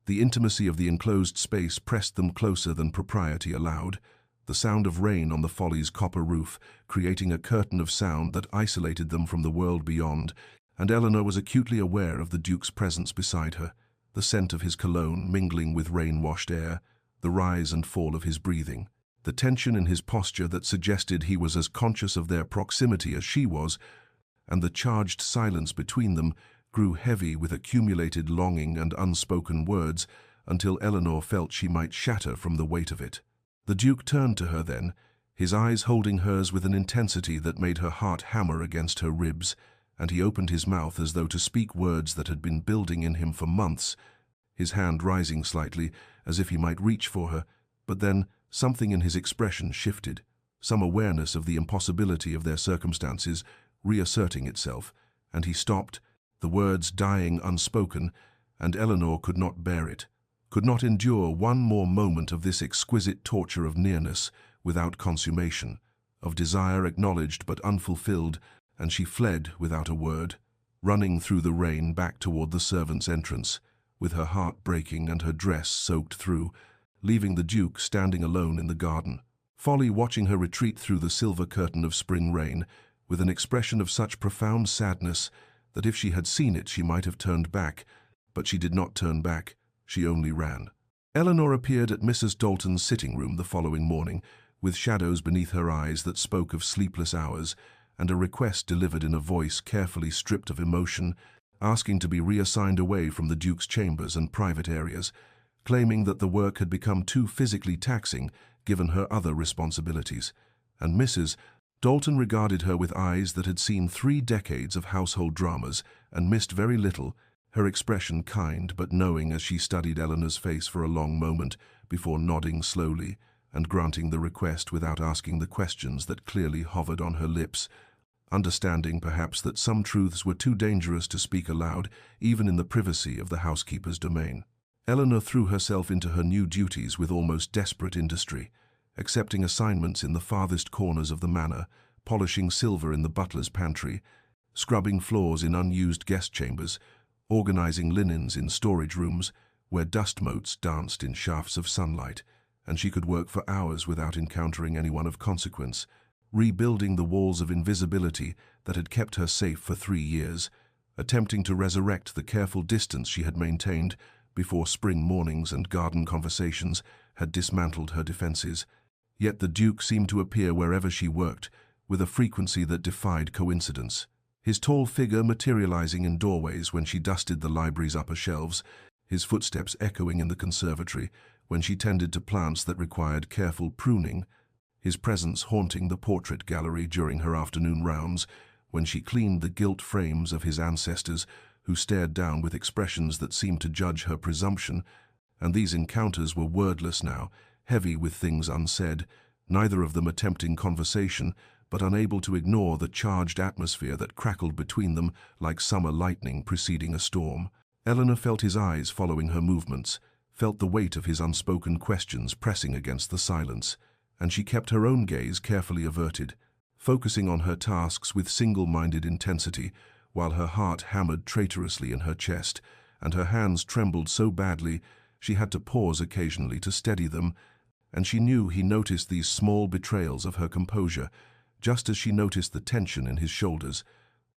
The intimacy of the enclosed space pressed them closer than propriety allowed, the sound of rain on the folly's copper roof creating a curtain of sound that isolated them from the world beyond, and Eleanor was acutely aware of the Duke's presence beside her, the scent of his cologne mingling with rain-washed air, the rise and fall of his breathing, the tension in his posture that suggested he was as conscious of their proximity as she was, and the charged silence between them grew heavy with accumulated longing and unspoken words, until Eleanor felt she might shatter from the weight of it. The Duke turned to her then, his eyes holding hers with an intensity that made her heart hammer against her ribs, and he opened his mouth as though to speak words that had been building in him for months, his hand rising slightly as if he might reach for her, but then something in his expression shifted, some awareness of the impossibility of their circumstances reasserting itself, and he stopped, the words dying unspoken, and Eleanor could not bear it, could not endure one more moment of this exquisite torture of nearness without consummation, of desire acknowledged but unfulfilled, and she fled without a word, running through the rain back toward the servants' entrance, with her heart breaking and her dress soaked through, leaving the Duke standing alone in the garden. Folly watching her retreat through the silver curtain of spring rain, with an expression of such profound sadness that if she had seen it she might have turned back, but she did not turn back, she only ran. Eleanor appeared at Mrs. Dalton's sitting room the following morning, with shadows beneath her eyes that spoke of sleepless hours, and a request delivered in a voice carefully stripped of emotion, asking to be reassigned away from the Duke's chambers and private areas, claiming that the work had become too physically taxing given her other responsibilities, and Mrs. Dalton regarded her with eyes that had seen 3 decades of household dramas and missed very little, her expression kind but knowing as she studied Eleanor's face for a long moment before nodding slowly and granting the request without asking the questions that clearly hovered on her lips, understanding perhaps that some truths were too dangerous to speak aloud even in the privacy of the housekeeper's domain. Eleanor threw herself into her new duties with almost desperate industry, accepting assignments in the farthest corners of the manor, polishing silver in the butler's pantry, scrubbing floors in unused guest chambers, organizing linens in storage rooms where dust motes danced in shafts of sunlight, and she could work for hours without encountering anyone of consequence, rebuilding the walls of invisibility that had kept her safe for 3 years, attempting to resurrect the careful distance she had maintained before spring mornings and garden conversations had dismantled her defenses. Yet the Duke seemed to appear wherever she worked, with a frequency that defied coincidence. His tall figure materializing in doorways when she dusted the library's upper shelves, his footsteps echoing in the conservatory when she tended to plants that required careful pruning, his presence haunting the portrait gallery during her afternoon rounds when she cleaned the gilt frames of his ancestors who stared down with expressions that seemed to judge her presumption, and these encounters were wordless now, heavy with things unsaid, neither of them attempting conversation, but unable to ignore the charged atmosphere that crackled between them like summer lightning preceding a storm. Eleanor felt his eyes following her movements, felt the weight of his unspoken questions pressing against the silence, and she kept her own gaze carefully averted, focusing on her tasks with single-minded intensity, while her heart hammered traitorously in her chest, and her hands trembled so badly she had to pause occasionally to steady them, and she knew he noticed these small betrayals of her composure, just as she noticed the tension in his shoulders,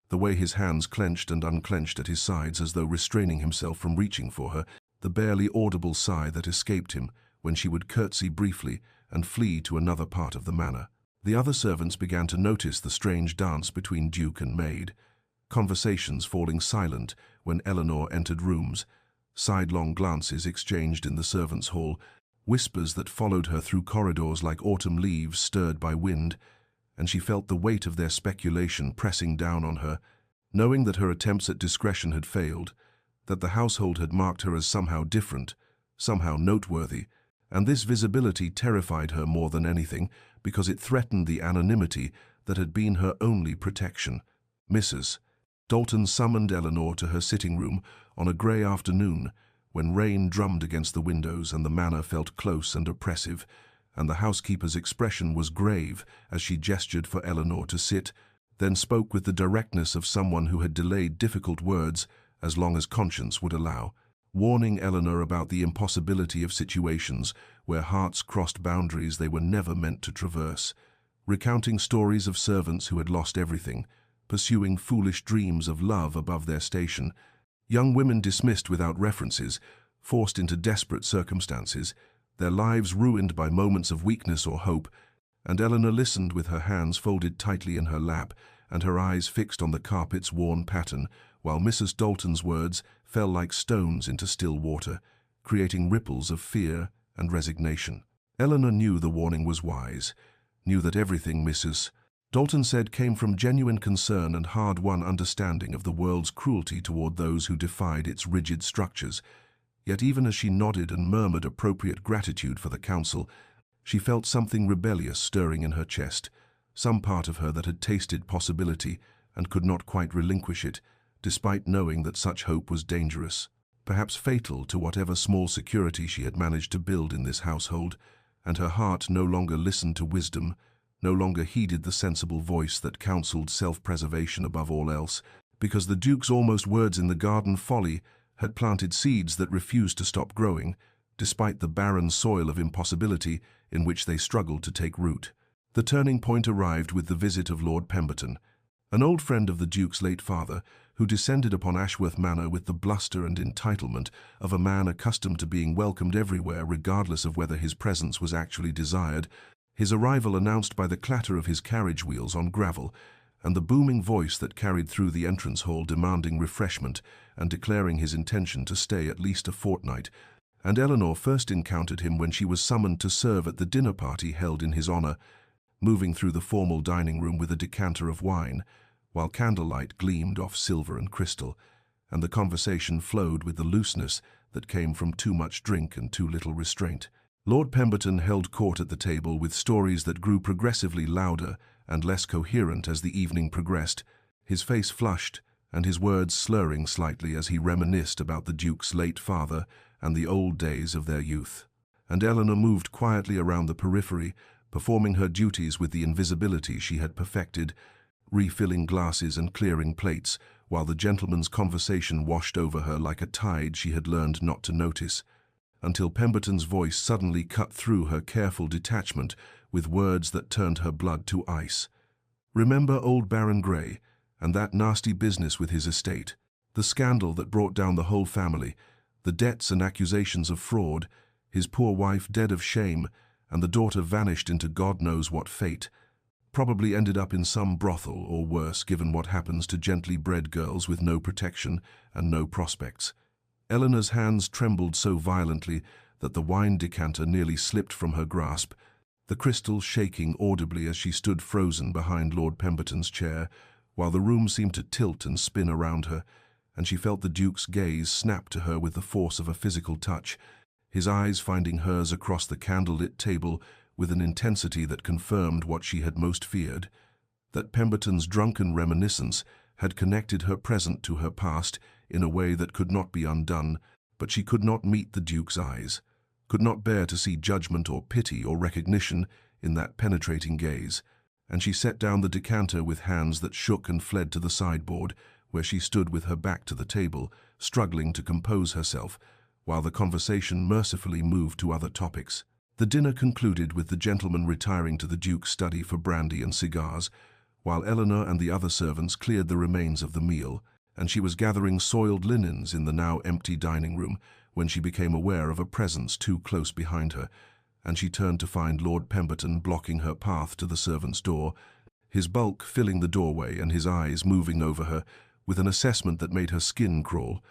the way his hands clenched and unclenched at his sides as though restraining himself from reaching for her, the barely audible sigh that escaped him when she would curtsy briefly and flee to another part of the manor. The other servants began to notice the strange dance between Duke and maid, conversations falling silent when Eleanor entered rooms, sidelong glances exchanged in the servants' hall, whispers that followed her through corridors like autumn leaves stirred by wind, and she felt the weight of their speculation pressing down on her, knowing that her attempts at discretion had failed, that the household had marked her as somehow different, somehow noteworthy, and this visibility terrified her more than anything because it threatened the anonymity that had been her only protection. Mrs. Dalton summoned Eleanor to her sitting room on a grey afternoon when rain drummed against the windows and the manor felt close and oppressive, and the housekeeper's expression was grave as she gestured for Eleanor to sit, then spoke with the directness of someone who had delayed difficult words as long as conscience would allow, warning Eleanor about the impossibility of situations where hearts crossed boundaries they were never meant to traverse, recounting stories of servants who had lost everything, pursuing foolish dreams of love above their station, young women dismissed without references, forced into desperate circumstances, their lives ruined by moments of weakness or hope, and Eleanor listened with her hands folded tightly in her lap and her eyes fixed on the carpet's worn pattern, while Mrs. Dalton's words fell like stones into still water, creating ripples of fear and resignation. Eleanor knew the warning was wise, knew that everything Mrs. Dalton said came from genuine concern and hard-won understanding of the world's cruelty toward those who defied its rigid structures. Yet even as she nodded and murmured appropriate gratitude for the counsel, she felt something rebellious stirring in her chest, some part of her that had tasted possibility and could not quite relinquish it, despite knowing that such hope was dangerous, perhaps fatal to whatever small security she had managed to build in this household, and her heart no longer listened to wisdom, no longer heeded the sensible voice that counseled self-preservation above all else, because the Duke's almost words in the garden folly had planted seeds that refused to stop growing, despite the barren soil of impossibility in which they struggled to take root. The turning point arrived with the visit of Lord Pemberton, an old friend of the Duke's late father, who descended upon Ashworth Manor with the bluster and entitlement of a man accustomed to being welcomed everywhere regardless of whether his presence was actually desired, his arrival announced by the clatter of his carriage wheels on gravel, and the booming voice that carried through the entrance hall demanding refreshment and declaring his intention to stay at least a fortnight. And Eleanor first encountered him when she was summoned to serve at the dinner party held in his honor, moving through the formal dining room with a decanter of wine, while candlelight gleamed off silver and crystal, and the conversation flowed with the looseness that came from too much drink and too little restraint. Lord Pemberton held court at the table with stories that grew progressively louder and less coherent as the evening progressed, his face flushed and his words slurring slightly as he reminisced about the Duke's late father and the old days of their youth. And Eleanor moved quietly around the periphery, performing her duties with the invisibility she had perfected, refilling glasses and clearing plates, while the gentleman's conversation washed over her like a tide she had learned not to notice, until Pemberton's voice suddenly cut through her careful detachment with words that turned her blood to ice. "Remember old Baron Grey, and that nasty business with his estate, the scandal that brought down the whole family, the debts and accusations of fraud, his poor wife dead of shame, and the daughter vanished into God knows what fate, probably ended up in some brothel or worse given what happens to gently bred girls with no protection and no prospects." Eleanor's hands trembled so violently that the wine decanter nearly slipped from her grasp, the crystal shaking audibly as she stood frozen behind Lord Pemberton's chair, while the room seemed to tilt and spin around her, and she felt the Duke's gaze snap to her with the force of a physical touch, his eyes finding hers across the candlelit table with an intensity that confirmed what she had most feared, that Pemberton's drunken reminiscence had connected her present to her past in a way that could not be undone, but she could not meet the Duke's eyes, could not bear to see judgment or pity or recognition in that penetrating gaze, and she set down the decanter with hands that shook and fled to the sideboard, where she stood with her back to the table, struggling to compose herself, while the conversation mercifully moved to other topics. The dinner concluded with the gentleman retiring to the Duke's study for brandy and cigars, while Eleanor and the other servants cleared the remains of the meal, and she was gathering soiled linens in the now empty dining room when she became aware of a presence too close behind her, and she turned to find Lord Pemberton blocking her path to the servants' door, his bulk filling the doorway and his eyes moving over her with an assessment that made her skin crawl,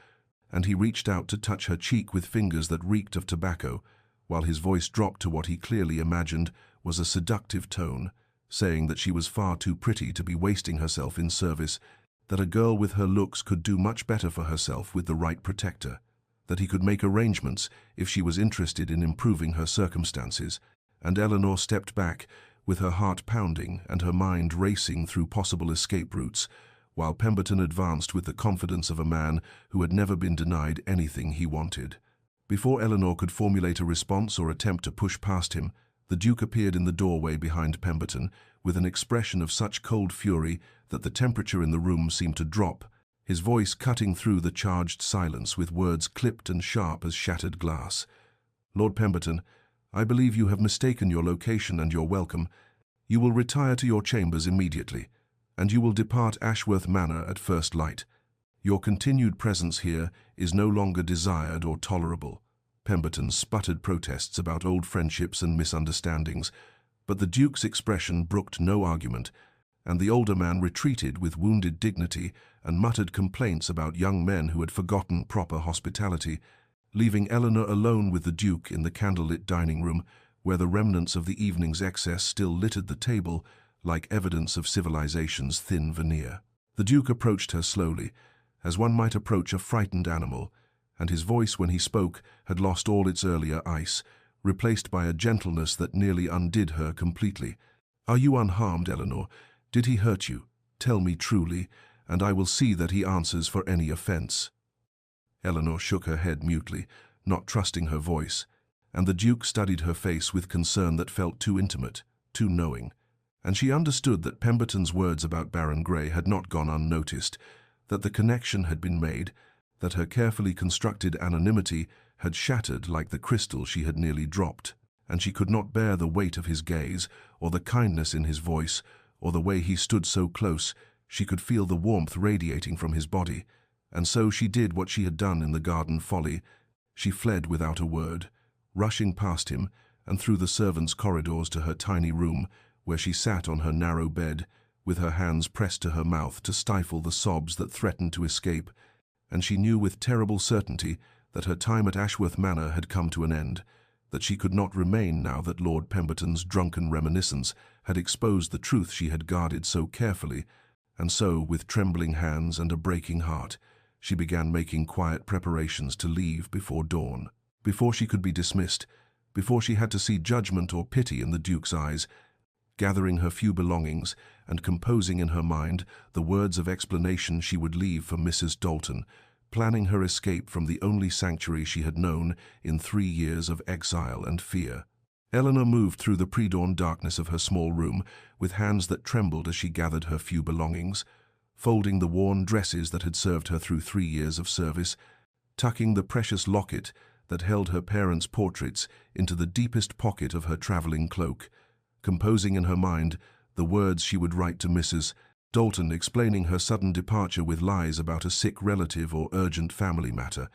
and he reached out to touch her cheek with fingers that reeked of tobacco, while his voice dropped to what he clearly imagined was a seductive tone, saying that she was far too pretty to be wasting herself in service, that a girl with her looks could do much better for herself with the right protector, that he could make arrangements if she was interested in improving her circumstances, and Eleanor stepped back, with her heart pounding and her mind racing through possible escape routes, while Pemberton advanced with the confidence of a man who had never been denied anything he wanted. Before Eleanor could formulate a response or attempt to push past him, the Duke appeared in the doorway behind Pemberton with an expression of such cold fury that the temperature in the room seemed to drop, his voice cutting through the charged silence with words clipped and sharp as shattered glass. "Lord Pemberton, I believe you have mistaken your location and your welcome. You will retire to your chambers immediately, and you will depart Ashworth Manor at first light. Your continued presence here is no longer desired or tolerable." Pemberton sputtered protests about old friendships and misunderstandings, but the Duke's expression brooked no argument, and the older man retreated with wounded dignity and muttered complaints about young men who had forgotten proper hospitality, leaving Eleanor alone with the Duke in the candlelit dining room, where the remnants of the evening's excess still littered the table like evidence of civilization's thin veneer. The Duke approached her slowly, as one might approach a frightened animal, and his voice when he spoke had lost all its earlier ice, replaced by a gentleness that nearly undid her completely. "Are you unharmed, Eleanor? Did he hurt you? Tell me truly, and I will see that he answers for any offense." Eleanor shook her head mutely, not trusting her voice, and the Duke studied her face with concern that felt too intimate, too knowing. And she understood that Pemberton's words about Baron Grey had not gone unnoticed, that the connection had been made, that her carefully constructed anonymity had shattered like the crystal she had nearly dropped, and she could not bear the weight of his gaze, or the kindness in his voice, or the way he stood so close. She could feel the warmth radiating from his body, and so she did what she had done in the garden folly. She fled without a word, rushing past him and through the servants' corridors to her tiny room, where she sat on her narrow bed, with her hands pressed to her mouth to stifle the sobs that threatened to escape, and she knew with terrible certainty that her time at Ashworth Manor had come to an end, that she could not remain now that Lord Pemberton's drunken reminiscence had exposed the truth she had guarded so carefully, and so, with trembling hands and a breaking heart, she began making quiet preparations to leave before dawn. Before she could be dismissed, before she had to see judgment or pity in the Duke's eyes, gathering her few belongings and composing in her mind the words of explanation she would leave for Mrs. Dalton, planning her escape from the only sanctuary she had known in 3 years of exile and fear. Eleanor moved through the pre-dawn darkness of her small room with hands that trembled as she gathered her few belongings, folding the worn dresses that had served her through 3 years of service, tucking the precious locket that held her parents' portraits into the deepest pocket of her traveling cloak, composing in her mind the words she would write to Mrs. Dalton explaining her sudden departure with lies about a sick relative or urgent family matter,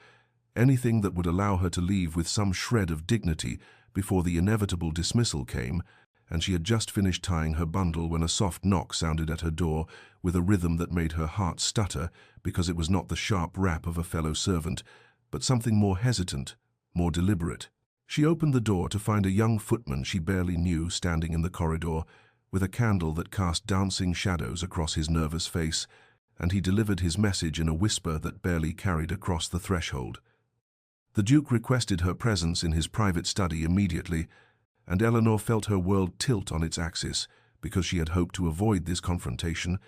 anything that would allow her to leave with some shred of dignity before the inevitable dismissal came, and she had just finished tying her bundle when a soft knock sounded at her door with a rhythm that made her heart stutter because it was not the sharp rap of a fellow servant, but something more hesitant, more deliberate. She opened the door to find a young footman she barely knew standing in the corridor, with a candle that cast dancing shadows across his nervous face, and he delivered his message in a whisper that barely carried across the threshold. The Duke requested her presence in his private study immediately, and Eleanor felt her world tilt on its axis because she had hoped to avoid this confrontation,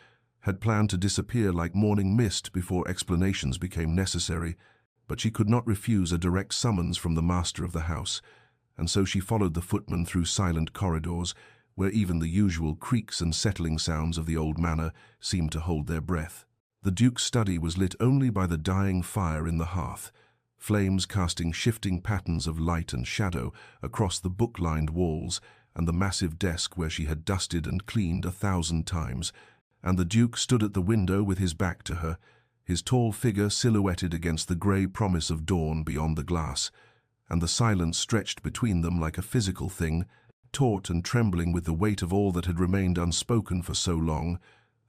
had planned to disappear like morning mist before explanations became necessary, but she could not refuse a direct summons from the master of the house, and so she followed the footman through silent corridors where even the usual creaks and settling sounds of the old manor seemed to hold their breath. The Duke's study was lit only by the dying fire in the hearth, flames casting shifting patterns of light and shadow across the book-lined walls and the massive desk where she had dusted and cleaned 1,000 times, and the Duke stood at the window with his back to her, his tall figure silhouetted against the grey promise of dawn beyond the glass, and the silence stretched between them like a physical thing, taut and trembling with the weight of all that had remained unspoken for so long,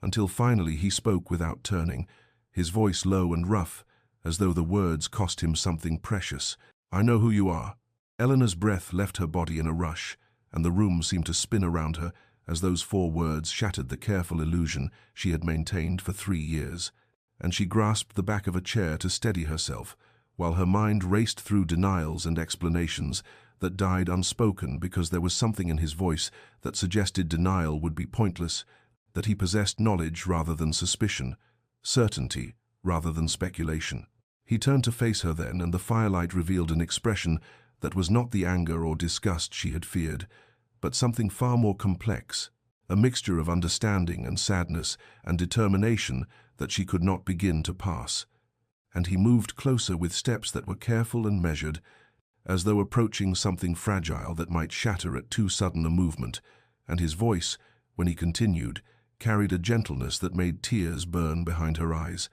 until finally he spoke without turning, his voice low and rough, as though the words cost him something precious. "I know who you are." Eleanor's breath left her body in a rush, and the room seemed to spin around her as those 4 words shattered the careful illusion she had maintained for 3 years, and she grasped the back of a chair to steady herself, while her mind raced through denials and explanations that died unspoken because there was something in his voice that suggested denial would be pointless, that he possessed knowledge rather than suspicion, certainty rather than speculation. He turned to face her then, and the firelight revealed an expression that was not the anger or disgust she had feared, but something far more complex, a mixture of understanding and sadness and determination that she could not begin to pass. And he moved closer with steps that were careful and measured, as though approaching something fragile that might shatter at too sudden a movement, and his voice, when he continued, carried a gentleness that made tears burn behind her eyes.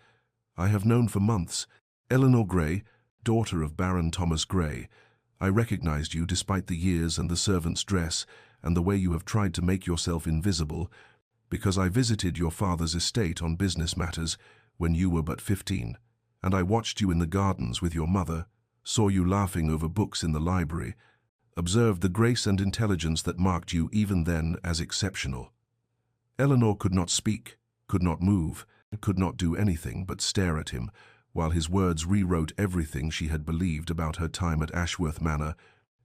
"I have known for months, Eleanor Grey, daughter of Baron Thomas Grey. I recognized you despite the years and the servant's dress and the way you have tried to make yourself invisible, because I visited your father's estate on business matters when you were but 15, and I watched you in the gardens with your mother, saw you laughing over books in the library, observed the grace and intelligence that marked you even then as exceptional. Eleanor could not speak, could not move, could not do anything but stare at him, while his words rewrote everything she had believed about her time at Ashworth Manor,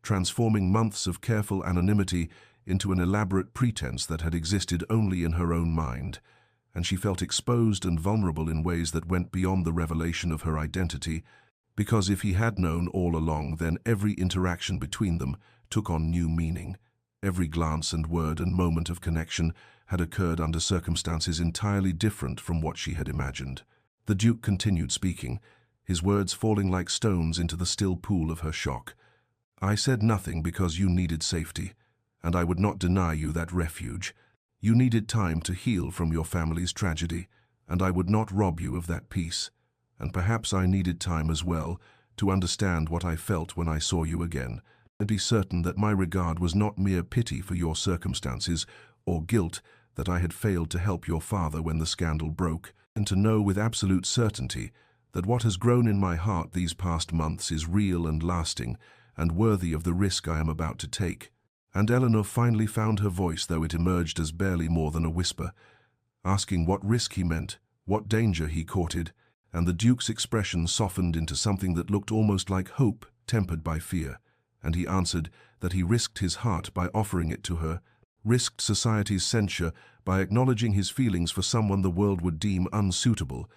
transforming months of careful anonymity into an elaborate pretense that had existed only in her own mind, and she felt exposed and vulnerable in ways that went beyond the revelation of her identity, because if he had known all along, then every interaction between them took on new meaning. Every glance and word and moment of connection had occurred under circumstances entirely different from what she had imagined. The Duke continued speaking, his words falling like stones into the still pool of her shock. "I said nothing because you needed safety, and I would not deny you that refuge. You needed time to heal from your family's tragedy, and I would not rob you of that peace. And perhaps I needed time as well to understand what I felt when I saw you again, and be certain that my regard was not mere pity for your circumstances or guilt that I had failed to help your father when the scandal broke, and to know with absolute certainty that what has grown in my heart these past months is real and lasting and worthy of the risk I am about to take." And Eleanor finally found her voice, though it emerged as barely more than a whisper, asking what risk he meant, what danger he courted, and the Duke's expression softened into something that looked almost like hope tempered by fear, and he answered that he risked his heart by offering it to her, risked society's censure by acknowledging his feelings for someone the world would deem unsuitable,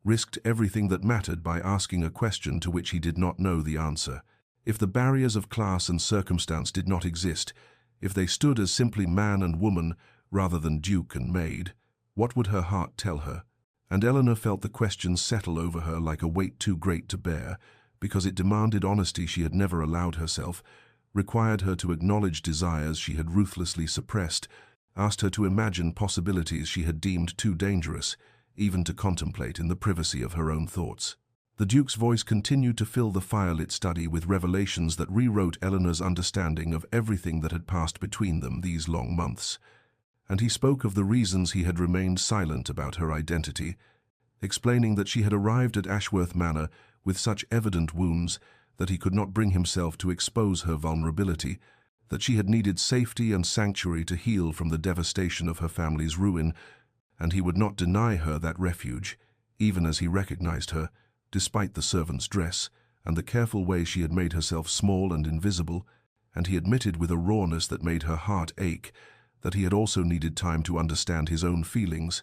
risked everything that mattered by asking a question to which he did not know the answer. If the barriers of class and circumstance did not exist, if they stood as simply man and woman rather than duke and maid, what would her heart tell her? And Eleanor felt the question settle over her like a weight too great to bear, because it demanded honesty she had never allowed herself, required her to acknowledge desires she had ruthlessly suppressed, asked her to imagine possibilities she had deemed too dangerous, even to contemplate in the privacy of her own thoughts. The Duke's voice continued to fill the firelit study with revelations that rewrote Eleanor's understanding of everything that had passed between them these long months. And he spoke of the reasons he had remained silent about her identity, explaining that she had arrived at Ashworth Manor with such evident wounds that he could not bring himself to expose her vulnerability, that she had needed safety and sanctuary to heal from the devastation of her family's ruin, and he would not deny her that refuge, even as he recognized her, despite the servant's dress and the careful way she had made herself small and invisible, and he admitted with a rawness that made her heart ache that he had also needed time to understand his own feelings,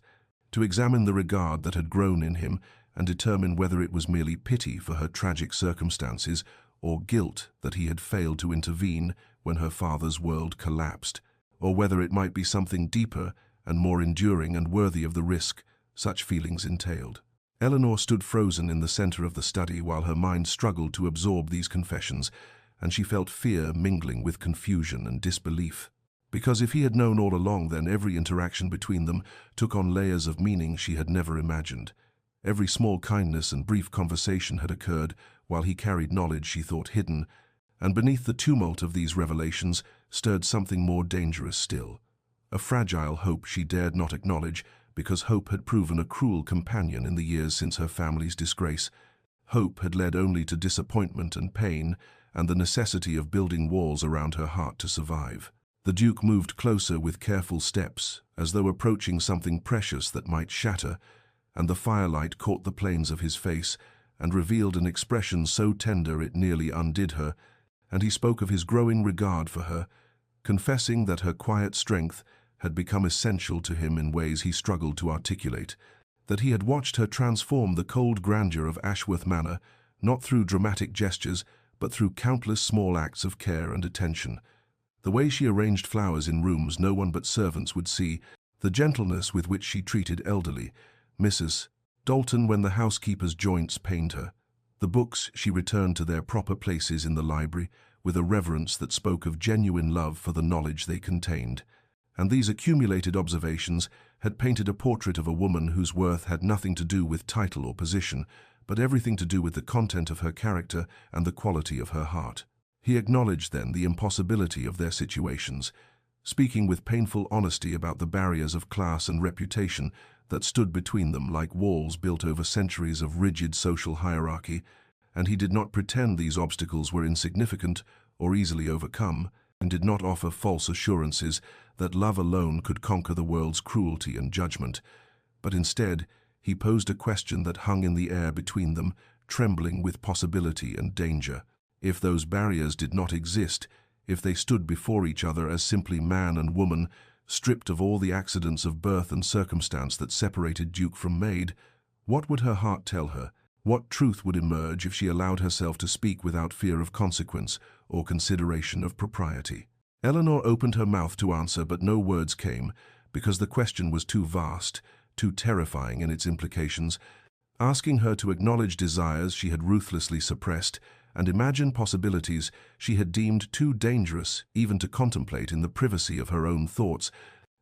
to examine the regard that had grown in him and determine whether it was merely pity for her tragic circumstances or guilt that he had failed to intervene when her father's world collapsed, or whether it might be something deeper and more enduring and worthy of the risk such feelings entailed. Eleanor stood frozen in the center of the study while her mind struggled to absorb these confessions, and she felt fear mingling with confusion and disbelief. Because if he had known all along, then every interaction between them took on layers of meaning she had never imagined. Every small kindness and brief conversation had occurred while he carried knowledge she thought hidden, and beneath the tumult of these revelations stirred something more dangerous still. A fragile hope she dared not acknowledge, because hope had proven a cruel companion in the years since her family's disgrace. Hope had led only to disappointment and pain, and the necessity of building walls around her heart to survive. The Duke moved closer with careful steps, as though approaching something precious that might shatter, and the firelight caught the planes of his face and revealed an expression so tender it nearly undid her, and he spoke of his growing regard for her, confessing that her quiet strength had become essential to him in ways he struggled to articulate, that he had watched her transform the cold grandeur of Ashworth Manor, not through dramatic gestures, but through countless small acts of care and attention. The way she arranged flowers in rooms no one but servants would see, the gentleness with which she treated elderly Mrs. Dalton when the housekeeper's joints pained her, the books she returned to their proper places in the library with a reverence that spoke of genuine love for the knowledge they contained. And these accumulated observations had painted a portrait of a woman whose worth had nothing to do with title or position, but everything to do with the content of her character and the quality of her heart. He acknowledged then the impossibility of their situations, speaking with painful honesty about the barriers of class and reputation that stood between them like walls built over centuries of rigid social hierarchy, and he did not pretend these obstacles were insignificant or easily overcome, and did not offer false assurances that love alone could conquer the world's cruelty and judgment. But instead, he posed a question that hung in the air between them, trembling with possibility and danger. If those barriers did not exist, if they stood before each other as simply man and woman, stripped of all the accidents of birth and circumstance that separated Duke from maid, what would her heart tell her? What truth would emerge if she allowed herself to speak without fear of consequence or consideration of propriety? Eleanor opened her mouth to answer, but no words came, because the question was too vast, too terrifying in its implications, asking her to acknowledge desires she had ruthlessly suppressed and imagine possibilities she had deemed too dangerous even to contemplate in the privacy of her own thoughts,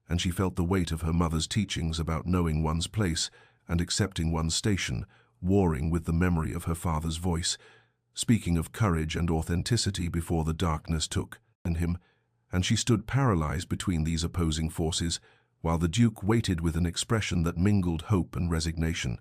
and she felt the weight of her mother's teachings about knowing one's place and accepting one's station, warring with the memory of her father's voice, speaking of courage and authenticity before the darkness took in him, and she stood paralyzed between these opposing forces, while the Duke waited with an expression that mingled hope and resignation.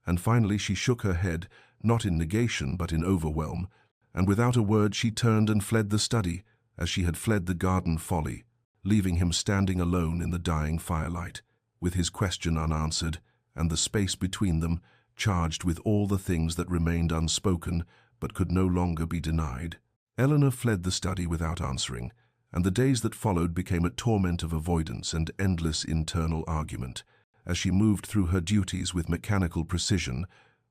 And finally she shook her head, not in negation but in overwhelm, and without a word she turned and fled the study, as she had fled the garden folly, leaving him standing alone in the dying firelight, with his question unanswered, and the space between them charged with all the things that remained unspoken but could no longer be denied. Eleanor fled the study without answering, and the days that followed became a torment of avoidance and endless internal argument, as she moved through her duties with mechanical precision,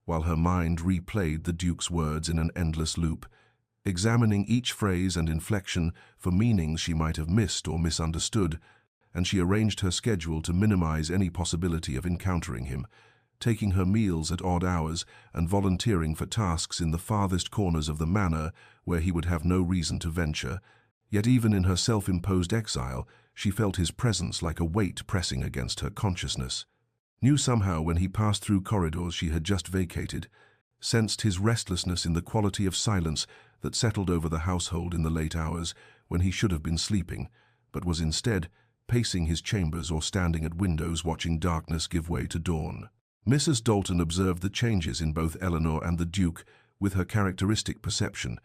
while her mind replayed the Duke's words in an endless loop, examining each phrase and inflection for meanings she might have missed or misunderstood, and she arranged her schedule to minimize any possibility of encountering him, taking her meals at odd hours and volunteering for tasks in the farthest corners of the manor where he would have no reason to venture. Yet even in her self-imposed exile, she felt his presence like a weight pressing against her consciousness. Knew somehow when he passed through corridors she had just vacated, sensed his restlessness in the quality of silence that settled over the household in the late hours when he should have been sleeping, but was instead pacing his chambers or standing at windows watching darkness give way to dawn. Mrs. Dalton observed the changes in both Eleanor and the Duke with her characteristic perception,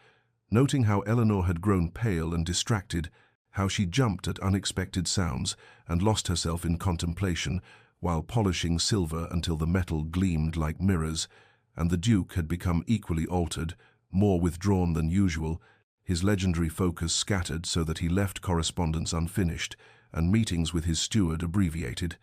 noting how Eleanor had grown pale and distracted, how she jumped at unexpected sounds and lost herself in contemplation while polishing silver until the metal gleamed like mirrors, and the Duke had become equally altered, more withdrawn than usual, his legendary focus scattered so that he left correspondence unfinished and meetings with his steward abbreviated,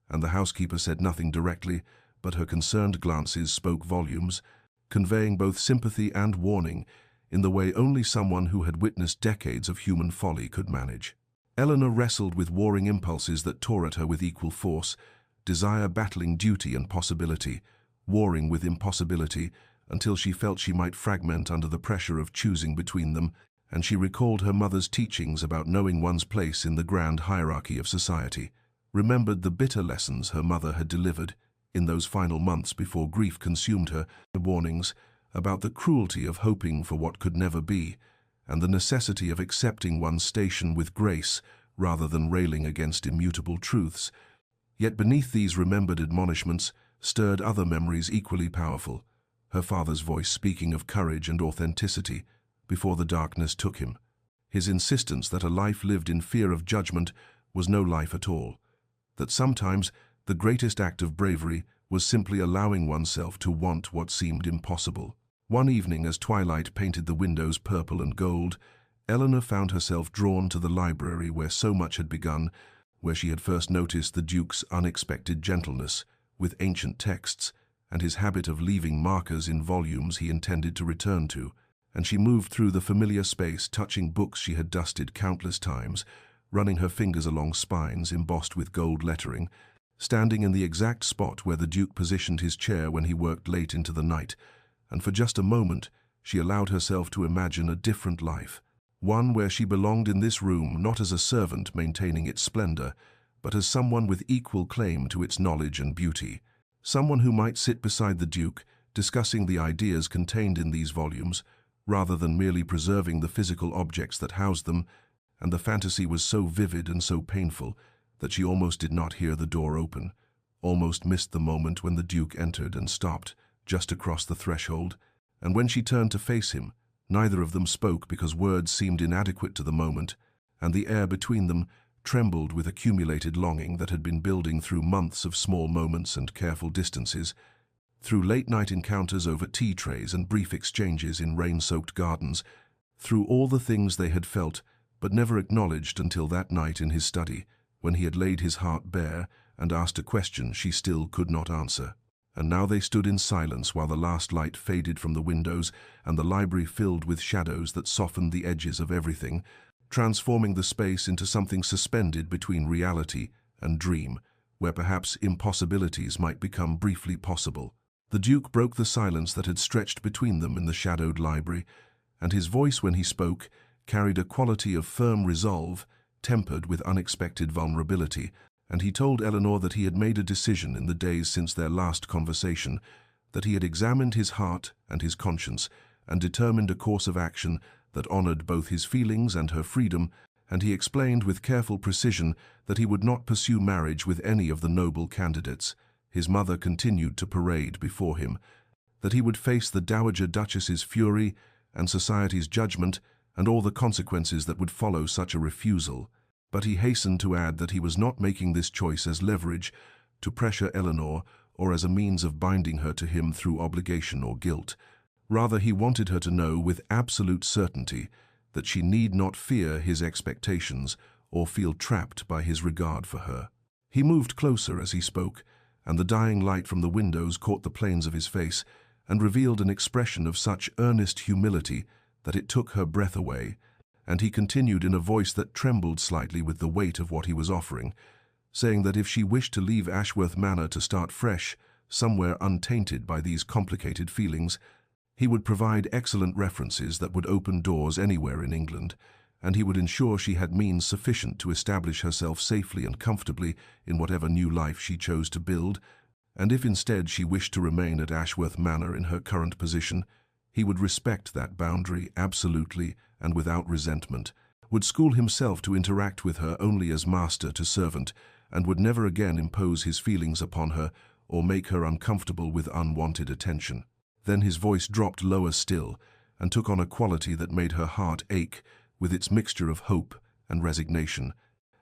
and the housekeeper said nothing directly, but her concerned glances spoke volumes, conveying both sympathy and warning in the way only someone who had witnessed decades of human folly could manage. Eleanor wrestled with warring impulses that tore at her with equal force, desire battling duty and possibility, warring with impossibility, until she felt she might fragment under the pressure of choosing between them, and she recalled her mother's teachings about knowing one's place in the grand hierarchy of society, remembered the bitter lessons her mother had delivered in those final months before grief consumed her, the warnings about the cruelty of hoping for what could never be, and the necessity of accepting one's station with grace rather than railing against immutable truths. Yet beneath these remembered admonishments stirred other memories equally powerful, her father's voice speaking of courage and authenticity before the darkness took him, his insistence that a life lived in fear of judgment was no life at all, that sometimes the greatest act of bravery was simply allowing oneself to want what seemed impossible. One evening, as twilight painted the windows purple and gold, Eleanor found herself drawn to the library where so much had begun, where she had first noticed the Duke's unexpected gentleness with ancient texts and his habit of leaving markers in volumes he intended to return to, and she moved through the familiar space, touching books she had dusted countless times, running her fingers along spines embossed with gold lettering, standing in the exact spot where the Duke positioned his chair when he worked late into the night, and for just a moment she allowed herself to imagine a different life, one where she belonged in this room not as a servant maintaining its splendor, but as someone with equal claim to its knowledge and beauty, someone who might sit beside the Duke, discussing the ideas contained in these volumes, rather than merely preserving the physical objects that housed them, and the fantasy was so vivid and so painful that she almost did not hear the door open, almost missed the moment when the Duke entered and stopped just across the threshold, And when she turned to face him, neither of them spoke because words seemed inadequate to the moment, and the air between them trembled with accumulated longing that had been building through months of small moments and careful distances, through late-night encounters over tea trays and brief exchanges in rain-soaked gardens, through all the things they had felt but never acknowledged until that night in his study, when he had laid his heart bare and asked a question she still could not answer. And now they stood in silence while the last light faded from the windows and the library filled with shadows that softened the edges of everything, transforming the space into something suspended between reality and dream, where perhaps impossibilities might become briefly possible. The Duke broke the silence that had stretched between them in the shadowed library, and his voice when he spoke carried a quality of firm resolve, tempered with unexpected vulnerability, and he told Eleanor that he had made a decision in the days since their last conversation, that he had examined his heart and his conscience, and determined a course of action that honored both his feelings and her freedom, and he explained with careful precision that he would not pursue marriage with any of the noble candidates. His mother continued to parade before him, that he would face the Dowager Duchess's fury and society's judgment and all the consequences that would follow such a refusal. But he hastened to add that he was not making this choice as leverage to pressure Eleanor or as a means of binding her to him through obligation or guilt. Rather, he wanted her to know with absolute certainty that she need not fear his expectations or feel trapped by his regard for her. He moved closer as he spoke, and the dying light from the windows caught the planes of his face and revealed an expression of such earnest humility that it took her breath away, and he continued in a voice that trembled slightly with the weight of what he was offering, saying that if she wished to leave Ashworth Manor to start fresh, somewhere untainted by these complicated feelings, he would provide excellent references that would open doors anywhere in England, and he would ensure she had means sufficient to establish herself safely and comfortably in whatever new life she chose to build, and if instead she wished to remain at Ashworth Manor in her current position, he would respect that boundary absolutely and without resentment, would school himself to interact with her only as master to servant, and would never again impose his feelings upon her or make her uncomfortable with unwanted attention. Then his voice dropped lower still and took on a quality that made her heart ache with its mixture of hope and resignation,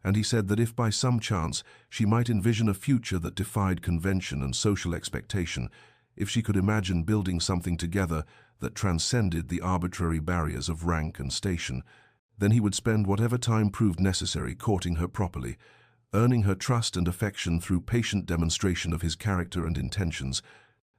and he said that if by some chance she might envision a future that defied convention and social expectation, if she could imagine building something together that transcended the arbitrary barriers of rank and station, then he would spend whatever time proved necessary courting her properly, earning her trust and affection through patient demonstration of his character and intentions,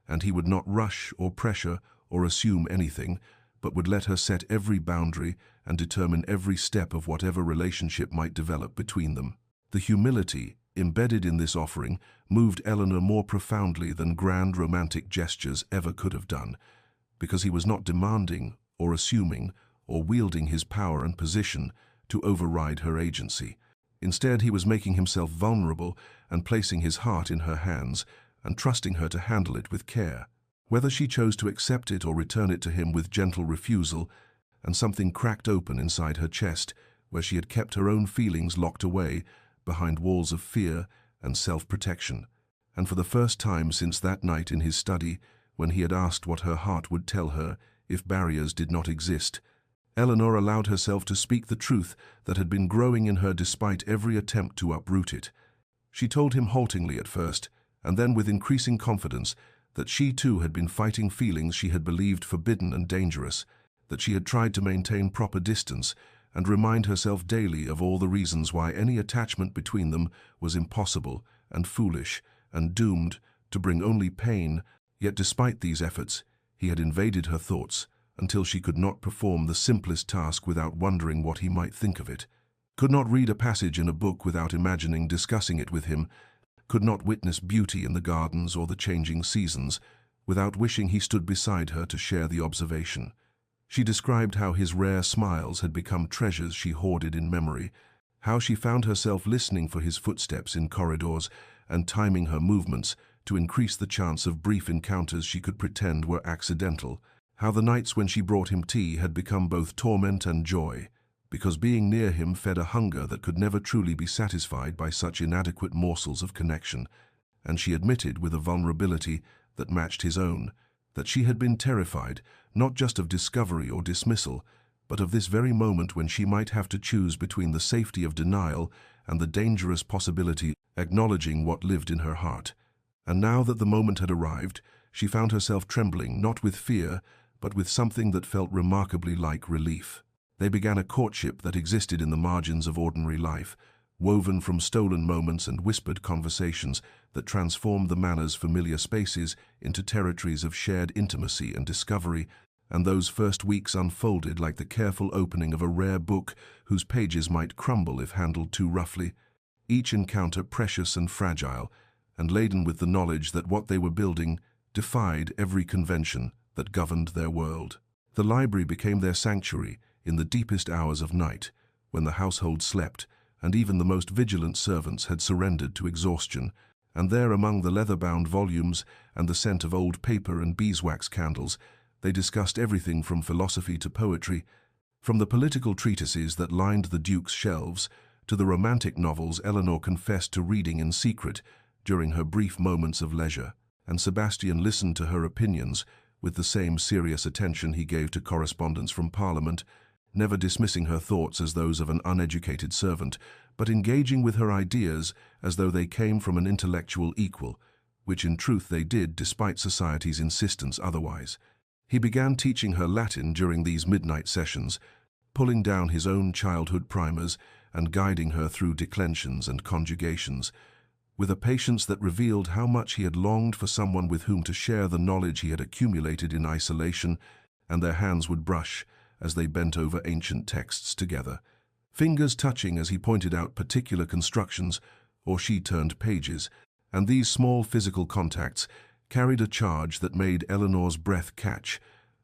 and he would not rush or pressure or assume anything, but would let her set every boundary and determine every step of whatever relationship might develop between them. The humility embedded in this offering moved Eleanor more profoundly than grand romantic gestures ever could have done, because he was not demanding or assuming or wielding his power and position to override her agency. Instead, he was making himself vulnerable and placing his heart in her hands and trusting her to handle it with care. Whether she chose to accept it or return it to him with gentle refusal, and something cracked open inside her chest where she had kept her own feelings locked away behind walls of fear and self-protection. And for the first time since that night in his study, when he had asked what her heart would tell her if barriers did not exist, Eleanor allowed herself to speak the truth that had been growing in her despite every attempt to uproot it. She told him haltingly at first, and then with increasing confidence, that she too had been fighting feelings she had believed forbidden and dangerous, that she had tried to maintain proper distance and remind herself daily of all the reasons why any attachment between them was impossible and foolish and doomed to bring only pain. Yet despite these efforts, he had invaded her thoughts until she could not perform the simplest task without wondering what he might think of it, could not read a passage in a book without imagining discussing it with him, could not witness beauty in the gardens or the changing seasons without wishing he stood beside her to share the observation. She described how his rare smiles had become treasures she hoarded in memory, how she found herself listening for his footsteps in corridors and timing her movements to increase the chance of brief encounters she could pretend were accidental, how the nights when she brought him tea had become both torment and joy, because being near him fed a hunger that could never truly be satisfied by such inadequate morsels of connection, and she admitted with a vulnerability that matched his own that she had been terrified, not just of discovery or dismissal, but of this very moment when she might have to choose between the safety of denial and the dangerous possibility of acknowledging what lived in her heart. And now that the moment had arrived, she found herself trembling, not with fear, but with something that felt remarkably like relief. They began a courtship that existed in the margins of ordinary life, woven from stolen moments and whispered conversations that transformed the manor's familiar spaces into territories of shared intimacy and discovery, and those first weeks unfolded like the careful opening of a rare book whose pages might crumble if handled too roughly, each encounter precious and fragile, and laden with the knowledge that what they were building defied every convention that governed their world. The library became their sanctuary in the deepest hours of night, when the household slept, and even the most vigilant servants had surrendered to exhaustion, and there among the leather-bound volumes and the scent of old paper and beeswax candles, they discussed everything from philosophy to poetry, from the political treatises that lined the Duke's shelves to the romantic novels Eleanor confessed to reading in secret during her brief moments of leisure, and Sebastian listened to her opinions with the same serious attention he gave to correspondence from Parliament, never dismissing her thoughts as those of an uneducated servant, but engaging with her ideas as though they came from an intellectual equal, which in truth they did despite society's insistence otherwise. He began teaching her Latin during these midnight sessions, pulling down his own childhood primers and guiding her through declensions and conjugations, with a patience that revealed how much he had longed for someone with whom to share the knowledge he had accumulated in isolation, and their hands would brush as they bent over ancient texts together, fingers touching as he pointed out particular constructions or she turned pages, and these small physical contacts carried a charge that made Eleanor's breath catch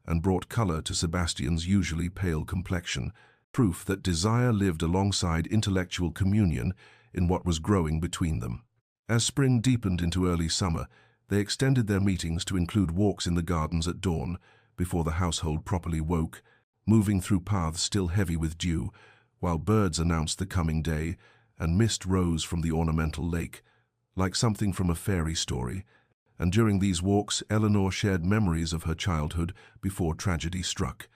and brought color to Sebastian's usually pale complexion, proof that desire lived alongside intellectual communion in what was growing between them. As spring deepened into early summer, they extended their meetings to include walks in the gardens at dawn, before the household properly woke, moving through paths still heavy with dew, while birds announced the coming day and mist rose from the ornamental lake, like something from a fairy story. And during these walks, Eleanor shared memories of her childhood before tragedy struck,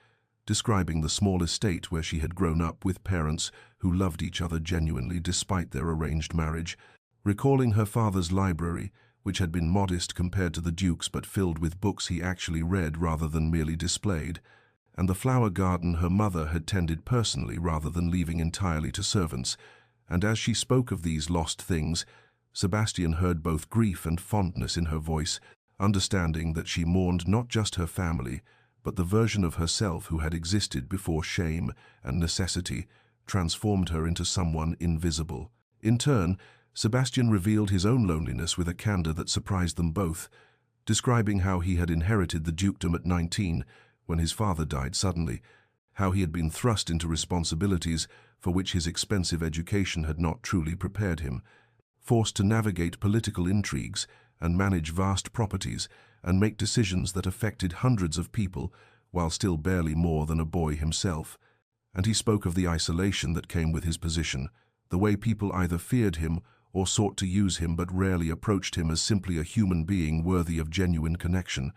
describing the small estate where she had grown up with parents who loved each other genuinely despite their arranged marriage, recalling her father's library, which had been modest compared to the Duke's but filled with books he actually read rather than merely displayed, and the flower garden her mother had tended personally rather than leaving entirely to servants. And as she spoke of these lost things, Sebastian heard both grief and fondness in her voice, understanding that she mourned not just her family, but the version of herself who had existed before shame and necessity transformed her into someone invisible. In turn, Sebastian revealed his own loneliness with a candor that surprised them both, describing how he had inherited the dukedom at 19 when his father died suddenly, how he had been thrust into responsibilities for which his expensive education had not truly prepared him, forced to navigate political intrigues and manage vast properties and make decisions that affected hundreds of people while still barely more than a boy himself. And he spoke of the isolation that came with his position, the way people either feared him or sought to use him but rarely approached him as simply a human being worthy of genuine connection.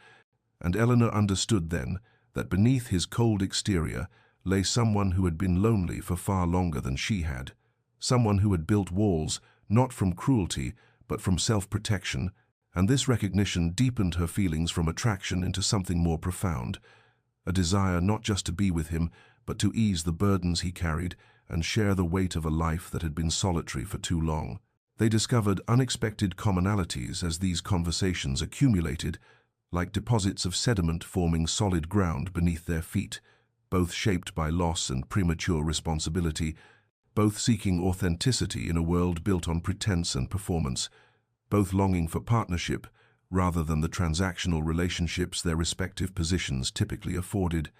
And Eleanor understood then that beneath his cold exterior lay someone who had been lonely for far longer than she had, someone who had built walls not from cruelty but from self-protection, and this recognition deepened her feelings from attraction into something more profound, a desire not just to be with him but to ease the burdens he carried and share the weight of a life that had been solitary for too long. They discovered unexpected commonalities as these conversations accumulated, like deposits of sediment forming solid ground beneath their feet, both shaped by loss and premature responsibility, both seeking authenticity in a world built on pretense and performance, both longing for partnership rather than the transactional relationships their respective positions typically afforded,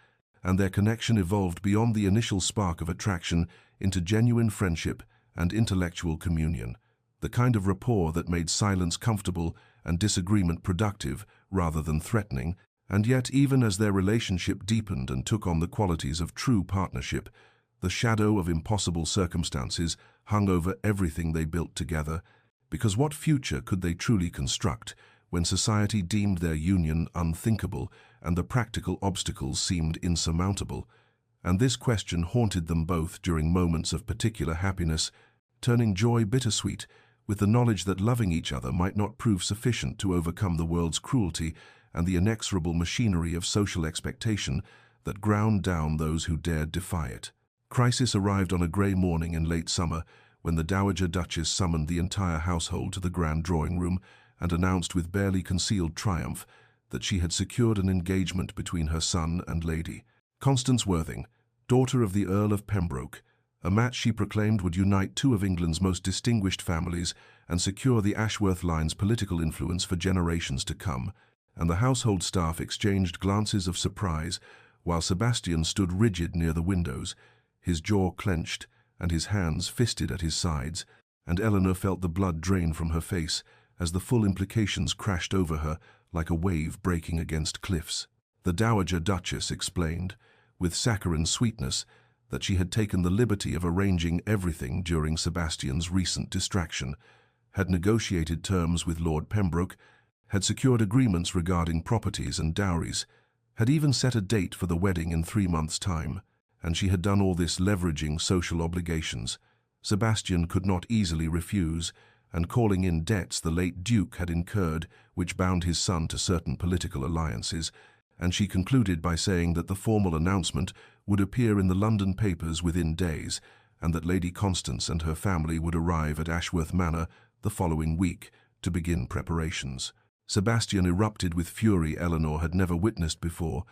and their connection evolved beyond the initial spark of attraction into genuine friendship and intellectual communion, the kind of rapport that made silence comfortable and disagreement productive rather than threatening. And yet, even as their relationship deepened and took on the qualities of true partnership, the shadow of impossible circumstances hung over everything they built together, because what future could they truly construct when society deemed their union unthinkable and the practical obstacles seemed insurmountable. And this question haunted them both during moments of particular happiness, turning joy bittersweet with the knowledge that loving each other might not prove sufficient to overcome the world's cruelty and the inexorable machinery of social expectation that ground down those who dared defy it. Crisis arrived on a grey morning in late summer when the Dowager Duchess summoned the entire household to the grand drawing-room and announced with barely concealed triumph that she had secured an engagement between her son and Lady Constance Worthing, daughter of the Earl of Pembroke, a match she proclaimed would unite two of England's most distinguished families and secure the Ashworth line's political influence for generations to come, and the household staff exchanged glances of surprise while Sebastian stood rigid near the windows, his jaw clenched and his hands fisted at his sides, and Eleanor felt the blood drain from her face as the full implications crashed over her like a wave breaking against cliffs. The Dowager Duchess explained, with saccharine sweetness, that she had taken the liberty of arranging everything during Sebastian's recent distraction, had negotiated terms with Lord Pembroke, had secured agreements regarding properties and dowries, had even set a date for the wedding in 3 months' time, and she had done all this leveraging social obligations. Sebastian could not easily refuse, and calling in debts the late Duke had incurred which bound his son to certain political alliances, and she concluded by saying that the formal announcement would appear in the London papers within days, and that Lady Constance and her family would arrive at Ashworth Manor the following week to begin preparations. Sebastian erupted with fury Eleanor had never witnessed before,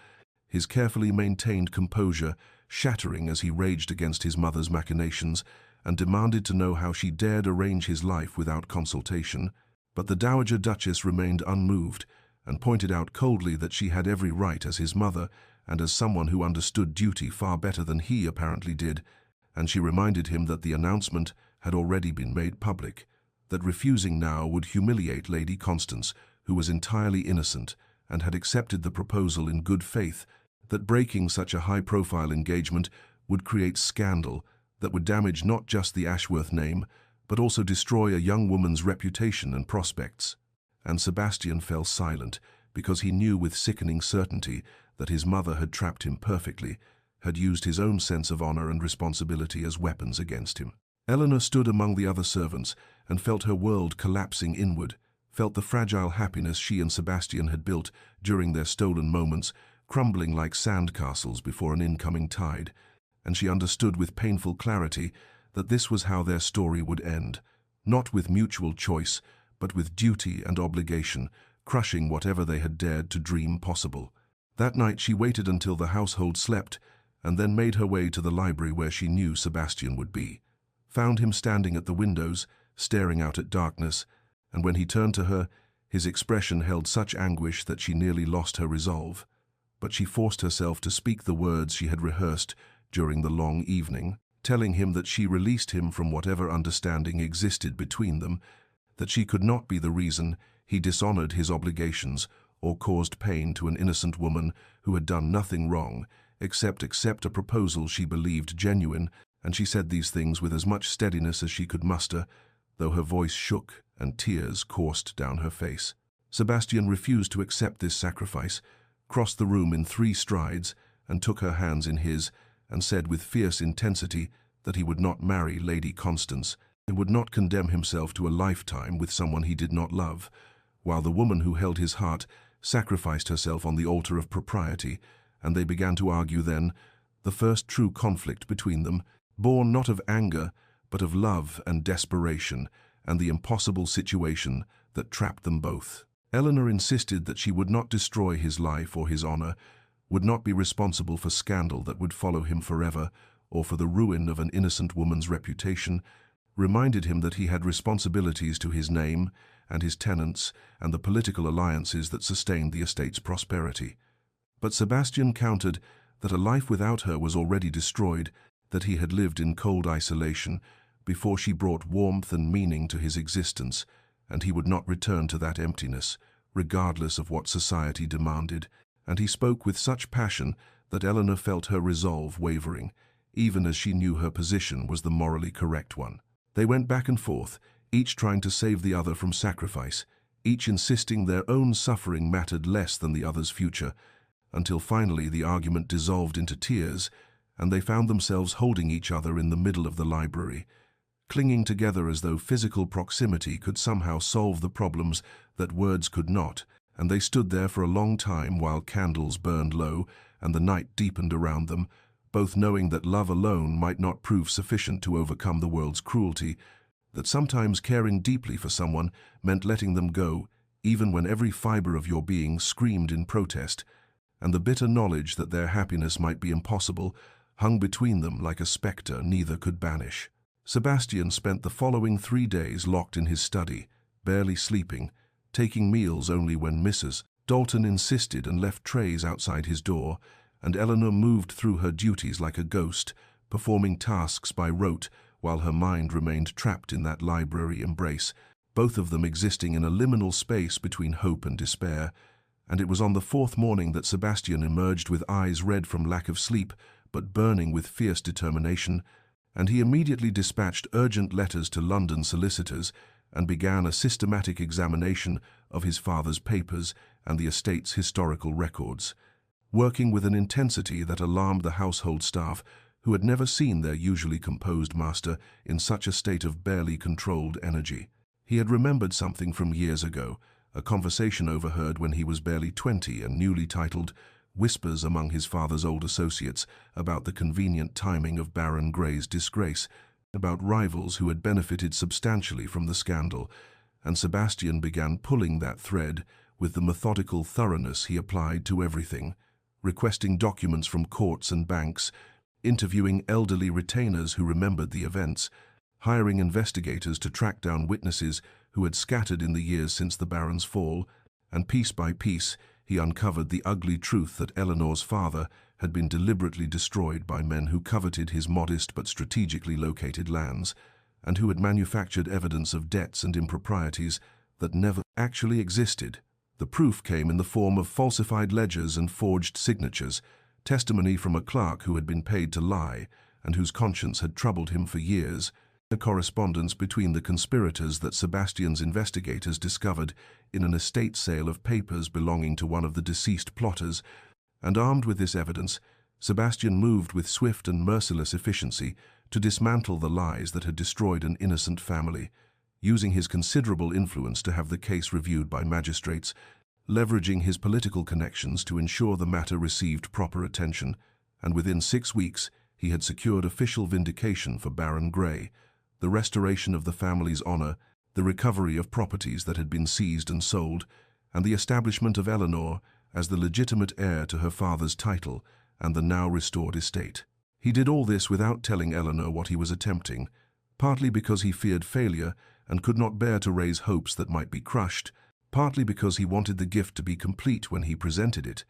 his carefully maintained composure shattering as he raged against his mother's machinations and demanded to know how she dared arrange his life without consultation. But the Dowager Duchess remained unmoved and pointed out coldly that she had every right as his mother and as someone who understood duty far better than he apparently did, and she reminded him that the announcement had already been made public, that refusing now would humiliate Lady Constance, who was entirely innocent and had accepted the proposal in good faith, that breaking such a high-profile engagement would create scandal that would damage not just the Ashworth name, but also destroy a young woman's reputation and prospects. And Sebastian fell silent because he knew with sickening certainty that his mother had trapped him perfectly, had used his own sense of honor and responsibility as weapons against him. Eleanor stood among the other servants and felt her world collapsing inward, felt the fragile happiness she and Sebastian had built during their stolen moments crumbling like sandcastles before an incoming tide, and she understood with painful clarity that this was how their story would end, not with mutual choice, but with duty and obligation, crushing whatever they had dared to dream possible. That night she waited until the household slept, and then made her way to the library where she knew Sebastian would be, found him standing at the windows, staring out at darkness, and when he turned to her, his expression held such anguish that she nearly lost her resolve. But she forced herself to speak the words she had rehearsed during the long evening, telling him that she released him from whatever understanding existed between them, that she could not be the reason he dishonored his obligations or caused pain to an innocent woman who had done nothing wrong except accept a proposal she believed genuine, and she said these things with as much steadiness as she could muster, though her voice shook and tears coursed down her face. Sebastian refused to accept this sacrifice, crossed the room in 3 strides, and took her hands in his, and said with fierce intensity that he would not marry Lady Constance and would not condemn himself to a lifetime with someone he did not love, while the woman who held his heart sacrificed herself on the altar of propriety, and they began to argue then, the first true conflict between them, born not of anger, but of love and desperation, and the impossible situation that trapped them both. Eleanor insisted that she would not destroy his life or his honor, would not be responsible for scandal that would follow him forever, or for the ruin of an innocent woman's reputation, reminded him that he had responsibilities to his name and his tenants and the political alliances that sustained the estate's prosperity. But Sebastian countered that a life without her was already destroyed, that he had lived in cold isolation before she brought warmth and meaning to his existence, and he would not return to that emptiness, regardless of what society demanded, and he spoke with such passion that Eleanor felt her resolve wavering, even as she knew her position was the morally correct one. They went back and forth, each trying to save the other from sacrifice, each insisting their own suffering mattered less than the other's future, until finally the argument dissolved into tears, and they found themselves holding each other in the middle of the library, clinging together as though physical proximity could somehow solve the problems that words could not. And they stood there for a long time while candles burned low and the night deepened around them, both knowing that love alone might not prove sufficient to overcome the world's cruelty, that sometimes caring deeply for someone meant letting them go, even when every fiber of your being screamed in protest, and the bitter knowledge that their happiness might be impossible hung between them like a spectre neither could banish. Sebastian spent the following 3 days locked in his study, barely sleeping, taking meals only when Mrs. Dalton insisted and left trays outside his door, and Eleanor moved through her duties like a ghost, performing tasks by rote while her mind remained trapped in that library embrace, both of them existing in a liminal space between hope and despair. And it was on the 4th morning that Sebastian emerged with eyes red from lack of sleep, but burning with fierce determination, and he immediately dispatched urgent letters to London solicitors and began a systematic examination of his father's papers and the estate's historical records, working with an intensity that alarmed the household staff, who had never seen their usually composed master in such a state of barely controlled energy. He had remembered something from years ago, a conversation overheard when he was barely 20 and newly titled Whispers Among His Father's Old Associates, about the convenient timing of Baron Grey's disgrace, about rivals who had benefited substantially from the scandal, and Sebastian began pulling that thread with the methodical thoroughness he applied to everything, requesting documents from courts and banks, interviewing elderly retainers who remembered the events, hiring investigators to track down witnesses who had scattered in the years since the Baron's fall, and piece by piece he uncovered the ugly truth that Eleanor's father had been deliberately destroyed by men who coveted his modest but strategically located lands, and who had manufactured evidence of debts and improprieties that never actually existed. The proof came in the form of falsified ledgers and forged signatures, testimony from a clerk who had been paid to lie and whose conscience had troubled him for years, the correspondence between the conspirators that Sebastian's investigators discovered in an estate sale of papers belonging to one of the deceased plotters, and armed with this evidence, Sebastian moved with swift and merciless efficiency to dismantle the lies that had destroyed an innocent family, using his considerable influence to have the case reviewed by magistrates, leveraging his political connections to ensure the matter received proper attention, and within 6 weeks he had secured official vindication for Baron Grey, the restoration of the family's honor, the recovery of properties that had been seized and sold, and the establishment of Eleanor as the legitimate heir to her father's title and the now restored estate. He did all this without telling Eleanor what he was attempting, partly because he feared failure and could not bear to raise hopes that might be crushed, partly because he wanted the gift to be complete when he presented it,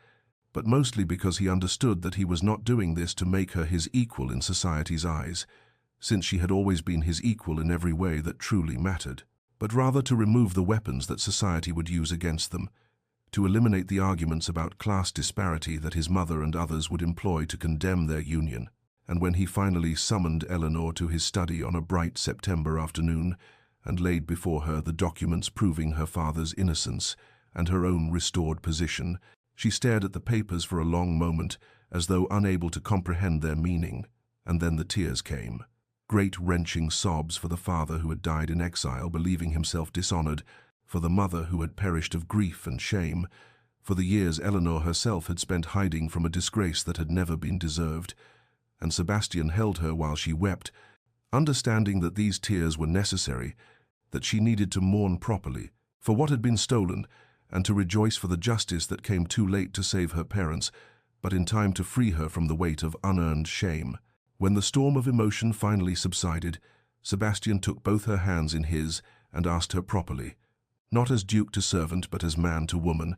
but mostly because he understood that he was not doing this to make her his equal in society's eyes, since she had always been his equal in every way that truly mattered, but rather to remove the weapons that society would use against them, to eliminate the arguments about class disparity that his mother and others would employ to condemn their union. And when he finally summoned Eleanor to his study on a bright September afternoon and laid before her the documents proving her father's innocence and her own restored position, she stared at the papers for a long moment as though unable to comprehend their meaning, and then the tears came. Great wrenching sobs for the father who had died in exile, believing himself dishonored, for the mother who had perished of grief and shame, for the years Eleanor herself had spent hiding from a disgrace that had never been deserved, and Sebastian held her while she wept, understanding that these tears were necessary, that she needed to mourn properly for what had been stolen, and to rejoice for the justice that came too late to save her parents, but in time to free her from the weight of unearned shame. When the storm of emotion finally subsided, Sebastian took both her hands in his and asked her properly, not as duke to servant but as man to woman,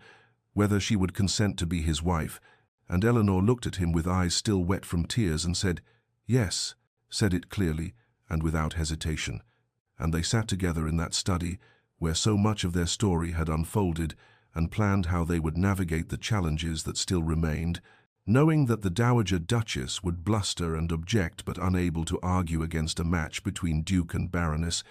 whether she would consent to be his wife, and Eleanor looked at him with eyes still wet from tears and said, "Yes," said it clearly and without hesitation, and they sat together in that study where so much of their story had unfolded and planned how they would navigate the challenges that still remained, knowing that the Dowager Duchess would bluster and object but unable to argue against a match between Duke and Baroness,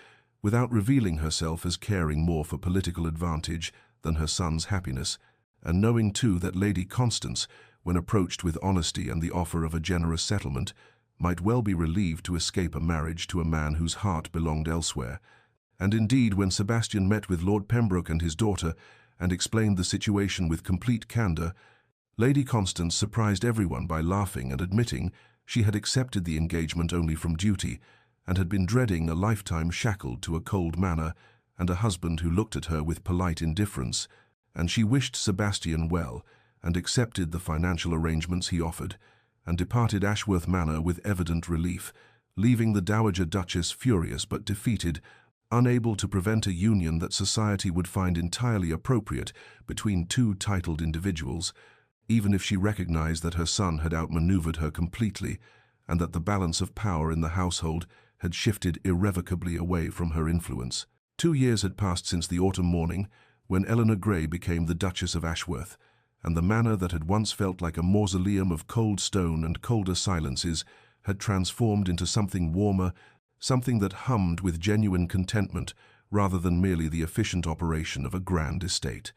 without revealing herself as caring more for political advantage than her son's happiness, and knowing too that Lady Constance, when approached with honesty and the offer of a generous settlement, might well be relieved to escape a marriage to a man whose heart belonged elsewhere. And indeed, when Sebastian met with Lord Pembroke and his daughter, and explained the situation with complete candour, Lady Constance surprised everyone by laughing and admitting she had accepted the engagement only from duty, and had been dreading a lifetime shackled to a cold manner and a husband who looked at her with polite indifference, and she wished Sebastian well, and accepted the financial arrangements he offered, and departed Ashworth Manor with evident relief, leaving the Dowager Duchess furious but defeated, unable to prevent a union that society would find entirely appropriate between two titled individuals, even if she recognized that her son had outmaneuvered her completely, and that the balance of power in the household had shifted irrevocably away from her influence. 2 years had passed since the autumn morning when Eleanor Grey became the Duchess of Ashworth, and the manor that had once felt like a mausoleum of cold stone and colder silences had transformed into something warmer, something that hummed with genuine contentment rather than merely the efficient operation of a grand estate.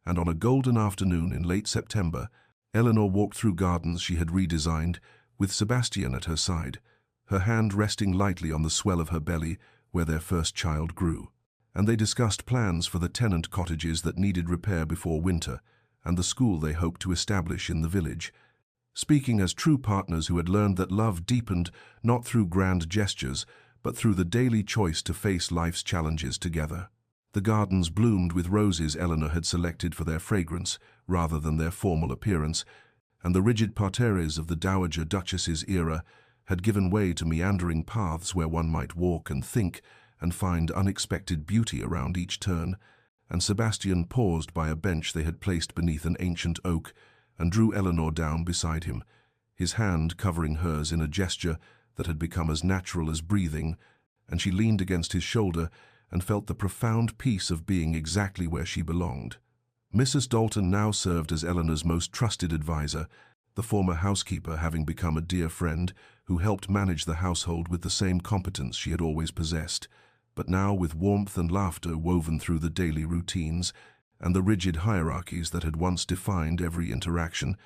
And on a golden afternoon in late September, Eleanor walked through gardens she had redesigned, with Sebastian at her side, her hand resting lightly on the swell of her belly where their first child grew. And they discussed plans for the tenant cottages that needed repair before winter, and the school they hoped to establish in the village, speaking as true partners who had learned that love deepened not through grand gestures, but through the daily choice to face life's challenges together. The gardens bloomed with roses Eleanor had selected for their fragrance rather than their formal appearance, and the rigid parterres of the Dowager Duchess's era had given way to meandering paths where one might walk and think and find unexpected beauty around each turn, and Sebastian paused by a bench they had placed beneath an ancient oak and drew Eleanor down beside him, his hand covering hers in a gesture that had become as natural as breathing, and she leaned against his shoulder and felt the profound peace of being exactly where she belonged. Mrs. Dalton now served as Eleanor's most trusted advisor, the former housekeeper having become a dear friend who helped manage the household with the same competence she had always possessed, but now with warmth and laughter woven through the daily routines, and the rigid hierarchies that had once defined every interaction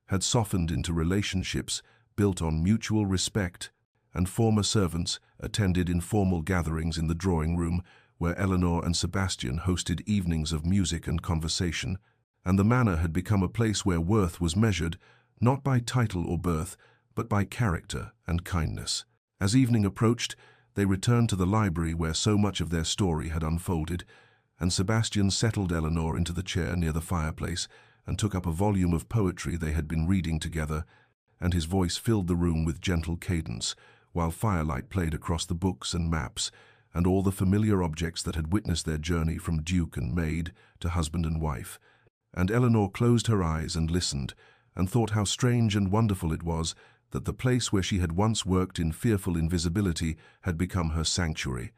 had softened into relationships built on mutual respect, and former servants attended informal gatherings in the drawing room where Eleanor and Sebastian hosted evenings of music and conversation, and the manor had become a place where worth was measured not by title or birth, but by character and kindness. As evening approached, they returned to the library where so much of their story had unfolded, and Sebastian settled Eleanor into the chair near the fireplace and took up a volume of poetry they had been reading together, and his voice filled the room with gentle cadence, while firelight played across the books and maps, and all the familiar objects that had witnessed their journey from duke and maid to husband and wife. And Eleanor closed her eyes and listened, and thought how strange and wonderful it was that the place where she had once worked in fearful invisibility had become her sanctuary,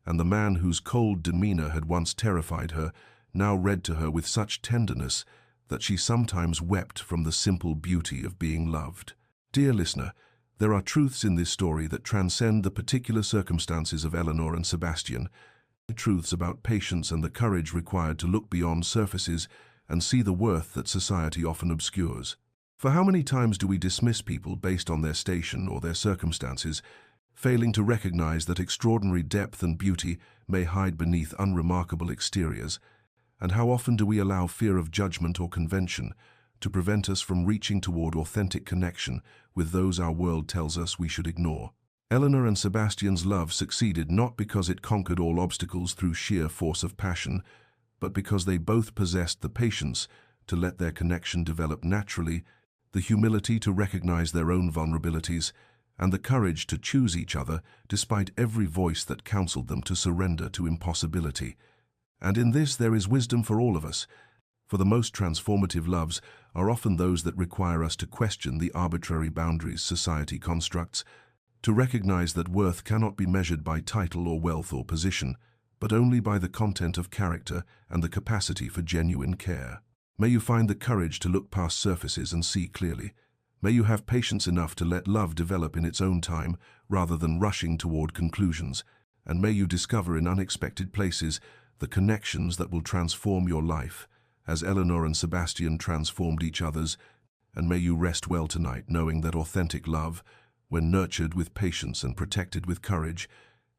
and the man whose cold demeanor had once terrified her now read to her with such tenderness that she sometimes wept from the simple beauty of being loved. Dear listener, there are truths in this story that transcend the particular circumstances of Eleanor and Sebastian, truths about patience and the courage required to look beyond surfaces and see the worth that society often obscures. For how many times do we dismiss people based on their station or their circumstances, failing to recognize that extraordinary depth and beauty may hide beneath unremarkable exteriors? And how often do we allow fear of judgment or convention to prevent us from reaching toward authentic connection with those our world tells us we should ignore? Eleanor and Sebastian's love succeeded not because it conquered all obstacles through sheer force of passion, but because they both possessed the patience to let their connection develop naturally, the humility to recognize their own vulnerabilities, and the courage to choose each other despite every voice that counseled them to surrender to impossibility. And in this there is wisdom for all of us, for the most transformative loves are often those that require us to question the arbitrary boundaries society constructs, to recognize that worth cannot be measured by title or wealth or position, but only by the content of character and the capacity for genuine care. May you find the courage to look past surfaces and see clearly. May you have patience enough to let love develop in its own time rather than rushing toward conclusions. and may you discover in unexpected places the connections that will transform your life, as Eleanor and Sebastian transformed each other's, and may you rest well tonight knowing that authentic love, when nurtured with patience and protected with courage,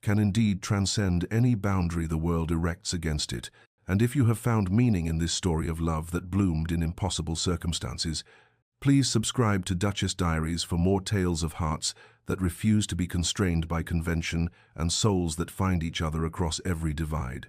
can indeed transcend any boundary the world erects against it. And if you have found meaning in this story of love that bloomed in impossible circumstances, please subscribe to Duchess Diaries for more tales of hearts that refuse to be constrained by convention and souls that find each other across every divide.